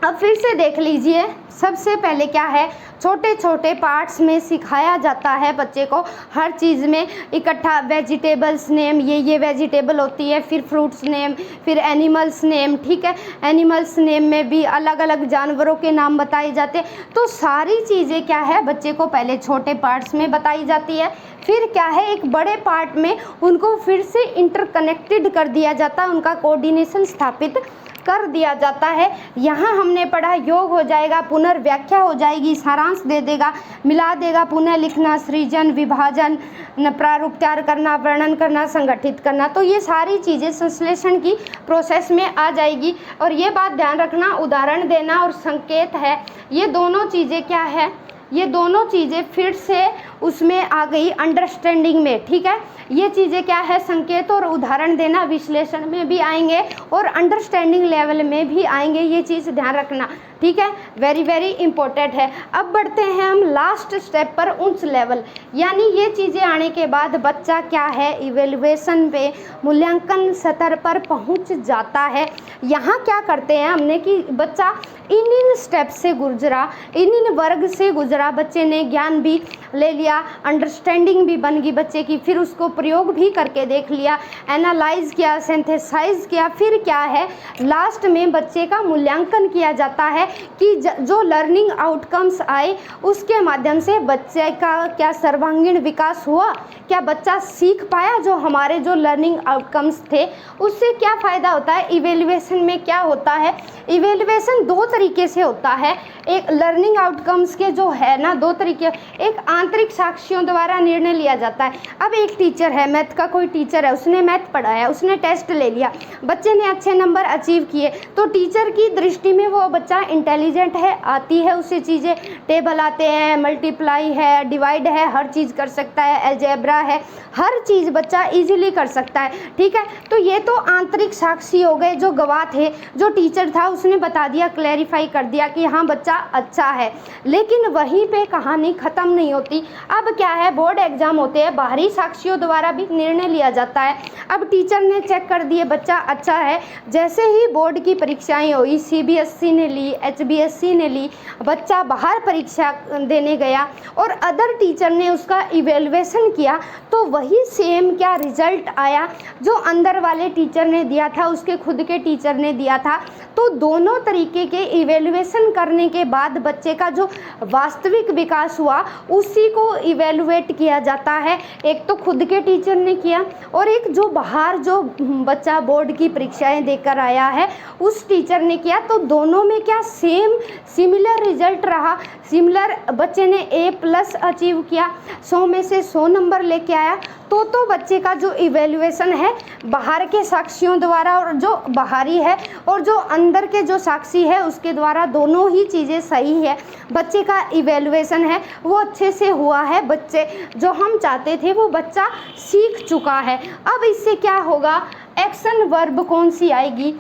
अब फिर से देख लीजिए, सबसे पहले क्या है, छोटे छोटे पार्ट्स में सिखाया जाता है बच्चे को हर चीज़ में इकट्ठा। वेजिटेबल्स नेम, ये वेजिटेबल होती है, फिर फ्रूट्स नेम, फिर एनिमल्स नेम, ठीक है। एनिमल्स नेम में भी अलग अलग जानवरों के नाम बताए जाते हैं। तो सारी चीज़ें क्या है, बच्चे को पहले छोटे पार्ट्स में बताई जाती है, फिर क्या है एक बड़े पार्ट में उनको फिर से इंटरकनेक्टेड कर दिया जाता है, उनका कोऑर्डिनेशन स्थापित कर दिया जाता है। यहाँ हमने पढ़ा योग हो जाएगा, पुनर्व्याख्या हो जाएगी, सारांश दे देगा, मिला देगा, पुनः लिखना, सृजन, विभाजन, प्रारूप तैयार करना, वर्णन करना, संगठित करना। तो ये सारी चीज़ें संश्लेषण की प्रोसेस में आ जाएगी। और ये बात ध्यान रखना, उदाहरण देना और संकेत है, ये दोनों चीज़ें क्या है, ये दोनों चीज़ें फिर से उसमें आ गई अंडरस्टैंडिंग में, ठीक है। ये चीज़ें क्या है, संकेत और उदाहरण देना विश्लेषण में भी आएंगे और अंडरस्टैंडिंग लेवल में भी आएंगे, ये चीज़ ध्यान रखना, ठीक है। वेरी वेरी इंपॉर्टेंट है। अब बढ़ते हैं हम लास्ट स्टेप पर, उच्च लेवल, यानी ये चीज़ें आने के बाद बच्चा क्या है, इवेल्युएशन पे, मूल्यांकन स्तर पर पहुंच जाता है। यहाँ क्या करते हैं हमने कि बच्चा इन स्टेप से गुजरा, इन वर्ग से गुजरा, बच्चे ने ज्ञान भी ले लिया, अंडरस्टैंडिंग भी बन गई बच्चे की, फिर उसको प्रयोग भी करके देख लिया, एनालाइज किया, सिंथेसाइज किया, फिर क्या है लास्ट में बच्चे का मूल्यांकन किया जाता है कि जो लर्निंग आउटकम्स आए उसके माध्यम से बच्चे का क्या सर्वांगीण विकास हुआ, क्या बच्चा सीख पाया, जो हमारे जो लर्निंग आउटकम्स थे उससे क्या फ़ायदा होता है। इवेल्युएशन में क्या होता है, इवेल्युएशन दो तरीके से होता है, एक लर्निंग आउटकम्स के जो है ना दो तरीके, एक आंतरिक साक्षियों द्वारा निर्णय लिया जाता है। अब एक टीचर है, मैथ का कोई टीचर है, उसने मैथ पढ़ाया, उसने टेस्ट ले लिया, बच्चे ने अच्छे नंबर अचीव किए, तो टीचर की दृष्टि में वो बच्चा इंटेलिजेंट है, आती है उसे चीज़ें, टेबल आते हैं, मल्टीप्लाई है, डिवाइड है, हर चीज़ कर सकता है, अलजेब्रा है, हर चीज़ बच्चा इजीली कर सकता है, ठीक है। तो ये तो आंतरिक साक्षी हो गए, जो गवाह थे, जो टीचर था उसने बता दिया, क्लैरिफाई कर दिया कि हाँ बच्चा अच्छा है। लेकिन वहीं पे कहानी ख़त्म नहीं होती। अब क्या है, बोर्ड एग्जाम होते हैं, बाहरी साक्षियों द्वारा भी निर्णय लिया जाता है। अब टीचर ने चेक कर दिए बच्चा अच्छा है, जैसे ही बोर्ड की परीक्षाएं हुई, CBSE ने ली, HBSE ने ली, बच्चा बाहर परीक्षा देने गया और अदर टीचर ने उसका इवेल्युएशन किया, तो वही सेम क्या रिजल्ट आया जो अंदर वाले टीचर ने दिया था, उसके खुद के टीचर ने दिया था। तो दोनों तरीके के इवेल्युएशन करने के बाद बच्चे का जो वास्तविक विकास हुआ उसी को इवेल्युएट किया जाता है। एक तो खुद के टीचर ने किया और एक जो बाहर जो बच्चा बोर्ड की परीक्षाएं देकर आया है उस टीचर ने किया। तो दोनों में क्या सेम सिमिलर रिजल्ट रहा, सिमिलर, बच्चे ने A+ अचीव किया, 100 में से 100 नंबर लेके आया। तो बच्चे का जो इवेल्युएशन है बाहर के साक्षियों द्वारा और जो बाहरी है और जो अंदर के जो साक्षी है उसके द्वारा दोनों ही चीज़ें सही है। बच्चे का इवेल्युएशन है वो अच्छे से हुआ है, बच्चे जो हम चाहते थे वो बच्चा सीख चुका है। अब इससे क्या होगा, एक्शन वर्ब कौन सी आएगी,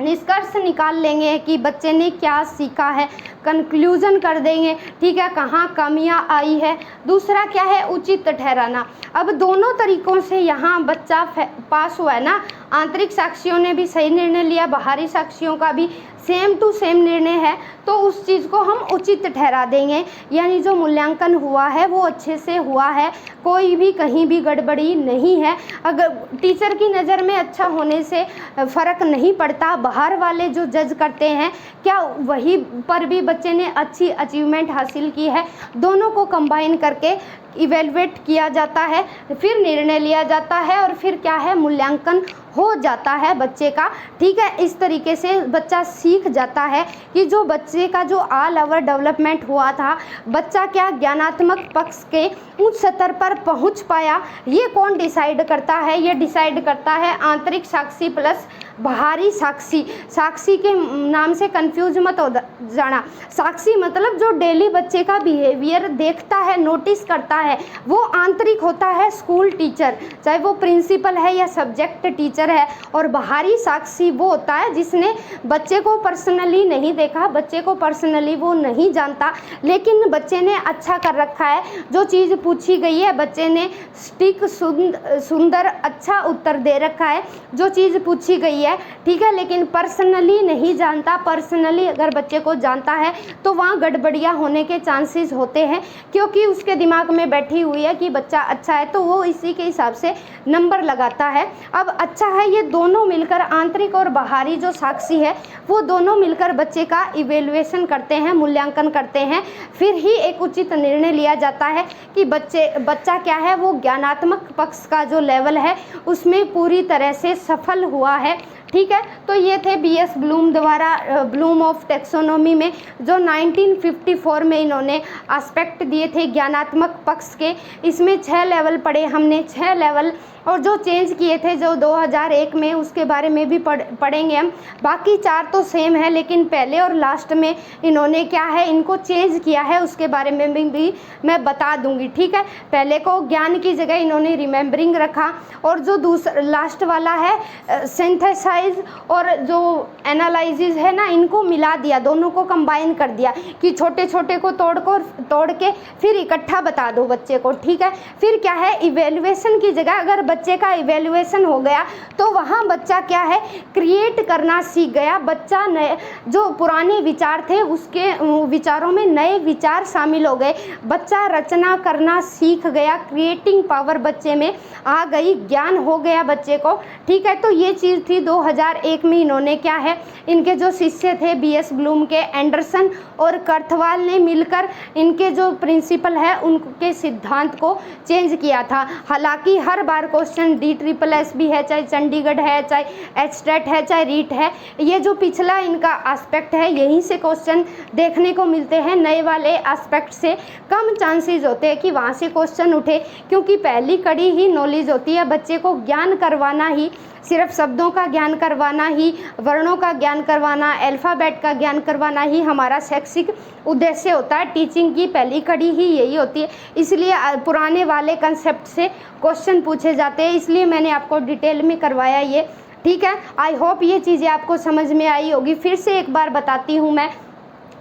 निष्कर्ष निकाल लेंगे कि बच्चे ने क्या सीखा है, कंक्लूजन कर देंगे, ठीक है, कहाँ कमियां आई है। दूसरा क्या है, उचित ठहराना। अब दोनों तरीकों से यहाँ बच्चा पास हुआ है ना, आंतरिक साक्षियों ने भी सही निर्णय लिया, बाहरी साक्षियों का भी सेम टू सेम निर्णय है, तो उस चीज़ को हम उचित ठहरा देंगे, यानी जो मूल्यांकन हुआ है वो अच्छे से हुआ है, कोई भी कहीं भी गड़बड़ी नहीं है। अगर टीचर की नज़र में अच्छा होने से फ़र्क नहीं पड़ता, बाहर वाले जो जज करते हैं क्या वही पर भी बच्चे ने अच्छी अचीवमेंट हासिल की है, दोनों को कंबाइन करके इवेलुएट किया जाता है, फिर निर्णय लिया जाता है और फिर क्या है, मूल्यांकन हो जाता है बच्चे का, ठीक है। इस तरीके से बच्चा सीख जाता है कि जो बच्चे का जो ऑल ओवर डेवलपमेंट हुआ था, बच्चा क्या ज्ञानात्मक पक्ष के उच्च स्तर पर पहुंच पाया। ये कौन डिसाइड करता है, ये डिसाइड करता है आंतरिक साक्षी प्लस बाहरी साक्षी। साक्षी के नाम से कंफ्यूज मत हो जाना, साक्षी मतलब जो डेली बच्चे का बिहेवियर देखता है, नोटिस करता है, वो आंतरिक होता है स्कूल टीचर, चाहे वो प्रिंसिपल है या सब्जेक्ट टीचर है। और बाहरी साक्षी वो होता है जिसने बच्चे को पर्सनली नहीं देखा, बच्चे को पर्सनली वो नहीं जानता, लेकिन बच्चे ने अच्छा कर रखा है, जो चीज़ पूछी गई है बच्चे ने सटीक सुंदर अच्छा उत्तर दे रखा है, जो चीज़ पूछी गई है है, ठीक है, लेकिन पर्सनली नहीं जानता। पर्सनली अगर बच्चे को जानता है तो वहाँ गड़बड़ियाँ होने के चांसेस होते हैं, क्योंकि उसके दिमाग में बैठी हुई है कि बच्चा अच्छा है तो वो इसी के हिसाब से नंबर लगाता है। अब अच्छा है, ये दोनों मिलकर, आंतरिक और बाहरी जो साक्षी है वो दोनों मिलकर बच्चे का इवेल्युएशन करते हैं, मूल्यांकन करते हैं, फिर ही एक उचित निर्णय लिया जाता है कि बच्चा क्या है, वो ज्ञानात्मक पक्ष का जो लेवल है उसमें पूरी तरह से सफल हुआ है, ठीक है। तो ये थे बीएस ब्लूम द्वारा ब्लूम ऑफ टेक्सोनोमी में जो 1954 में इन्होंने एस्पेक्ट दिए थे ज्ञानात्मक पक्ष के। इसमें 6 लेवल पढ़े हमने, 6 लेवल, और जो चेंज किए थे जो 2001 में, उसके बारे में भी पढ़ेंगे हम। बाकी 4 तो सेम है, लेकिन पहले और लास्ट में इन्होंने क्या है, इनको चेंज किया है, उसके बारे में भी मैं बता दूंगी, ठीक है। पहले को ज्ञान की जगह इन्होंने रिमेम्बरिंग रखा, और जो दूसरा लास्ट वाला है सिंथेसाइज और जो एनालिसिस है ना, इनको मिला दिया, दोनों को कंबाइन कर दिया कि छोटे छोटे को तोड़ के फिर इकट्ठा बता दो बच्चे को, ठीक है। फिर क्या है, इवेल्युएशन की जगह अगर बच्चे का इवेल्युएशन हो गया तो वहाँ बच्चा क्या है, क्रिएट करना सीख गया। बच्चा नए जो पुराने विचार थे उसके विचारों में नए विचार शामिल हो गए, बच्चा रचना करना सीख गया, क्रिएटिंग पावर बच्चे में आ गई, ज्ञान हो गया बच्चे को, ठीक है। तो ये चीज़ थी 2001 में इन्होंने क्या है, इनके जो शिष्य थे बीएस ब्लूम के, एंडरसन और कर्थवाल ने मिलकर इनके जो प्रिंसिपल है उनके सिद्धांत को चेंज किया था। हालांकि हर बार क्वेश्चन DSSB है, चाहे चंडीगढ़ है, चाहे एचटेट है, चाहे रीट है, ये जो पिछला इनका एस्पेक्ट है यहीं से क्वेश्चन देखने को मिलते हैं। नए वाले एस्पेक्ट से कम चांसेस होते हैं कि वहाँ से क्वेश्चन उठे, क्योंकि पहली कड़ी ही नॉलेज होती है, बच्चे को ज्ञान करवाना ही, सिर्फ शब्दों का ज्ञान करवाना ही, वर्णों का ज्ञान करवाना, अल्फ़ाबेट का ज्ञान करवाना ही हमारा शैक्षिक उद्देश्य होता है। टीचिंग की पहली कड़ी ही यही होती है, इसलिए पुराने वाले कंसेप्ट से क्वेश्चन पूछे जाते हैं, इसलिए मैंने आपको डिटेल में करवाया ये, ठीक है। आई होप ये चीज़ें आपको समझ में आई होगी। फिर से एक बार बताती हूँ मैं,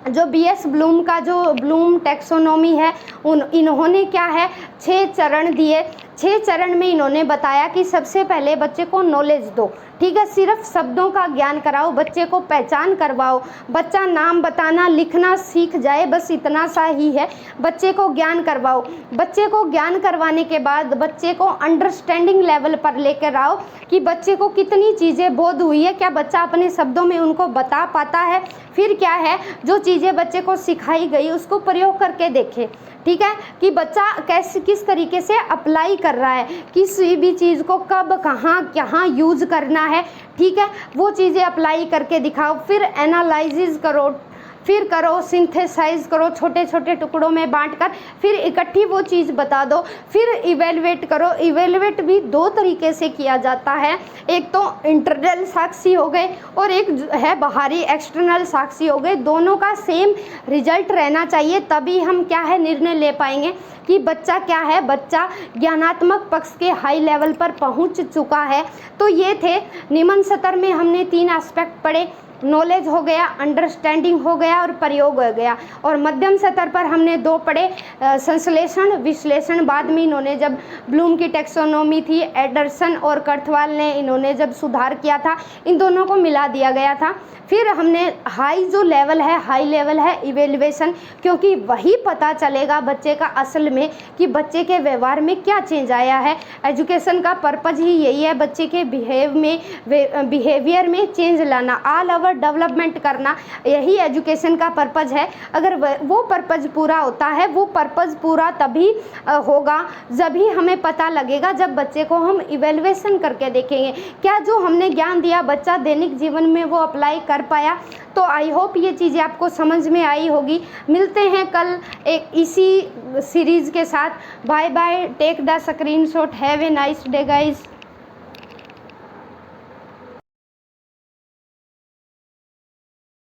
जो बीएस ब्लूम का जो ब्लूम टेक्सोनोमी है इन्होंने क्या है 6 चरण दिए। 6 चरण में इन्होंने बताया कि सबसे पहले बच्चे को नॉलेज दो, ठीक है, सिर्फ शब्दों का ज्ञान कराओ, बच्चे को पहचान करवाओ, बच्चा नाम बताना लिखना सीख जाए, बस इतना सा ही है, बच्चे को ज्ञान करवाओ। बच्चे को ज्ञान करवाने के बाद बच्चे को अंडरस्टैंडिंग लेवल पर लेकर आओ कि बच्चे को कितनी चीज़ें बोध हुई है, क्या बच्चा अपने शब्दों में उनको बता पाता है। फिर क्या है, जो चीज़ें बच्चे को सिखाई गई उसको प्रयोग करके देखे, ठीक है, कि बच्चा किस तरीके से अप्लाई कर रहा है, किसी भी चीज़ को कब कहाँ यूज़ करना है, ठीक है, वो चीज़ें अप्लाई करके दिखाओ। फिर एनालाइसिस करो, फिर करो सिंथेसाइज करो, छोटे छोटे टुकड़ों में बांटकर फिर इकट्ठी वो चीज़ बता दो। फिर इवेलुएट करो। इवेलुएट भी 2 तरीके से किया जाता है, एक तो इंटरनल साक्षी हो गए और एक है बाहरी एक्सटर्नल साक्षी हो गए। दोनों का सेम रिजल्ट रहना चाहिए, तभी हम क्या है निर्णय ले पाएंगे कि बच्चा क्या है, बच्चा ज्ञानात्मक पक्ष के हाई लेवल पर पहुंच चुका है। तो ये थे निम्न सत्र में हमने 3 एस्पेक्ट पढ़े, नॉलेज हो गया, अंडरस्टैंडिंग हो गया और प्रयोग हो गया। और मध्यम स्तर पर हमने 2 पढ़े, संश्लेषण विश्लेषण। बाद में इन्होंने जब ब्लूम की टेक्सोनोमी थी, एंडरसन और कर्थवाल ने इन्होंने जब सुधार किया था, इन दोनों को मिला दिया गया था। फिर हमने हाई जो लेवल है, हाई लेवल है इवेल्युएशन, क्योंकि वही पता चलेगा बच्चे का असल में कि बच्चे के व्यवहार में क्या चेंज आया है। एजुकेशन का पर्पज़ ही यही है, बच्चे के बिहेवियर में चेंज लाना, ऑल ओवर डेवलपमेंट करना, यही एजुकेशन का पर्पज़ है। अगर वो पर्पज़ पूरा होता है, वो पर्पज़ पूरा तभी होगा जब ही हमें पता लगेगा, जब बच्चे को हम इवेल्युएशन करके देखेंगे क्या जो हमने ज्ञान दिया बच्चा दैनिक जीवन में वो अप्लाई कर पाया। तो आई होप ये चीज़ें आपको समझ में आई होगी। मिलते हैं कल एक इसी सीरीज़ के साथ। Bye bye, take the screenshot, have a nice day guys.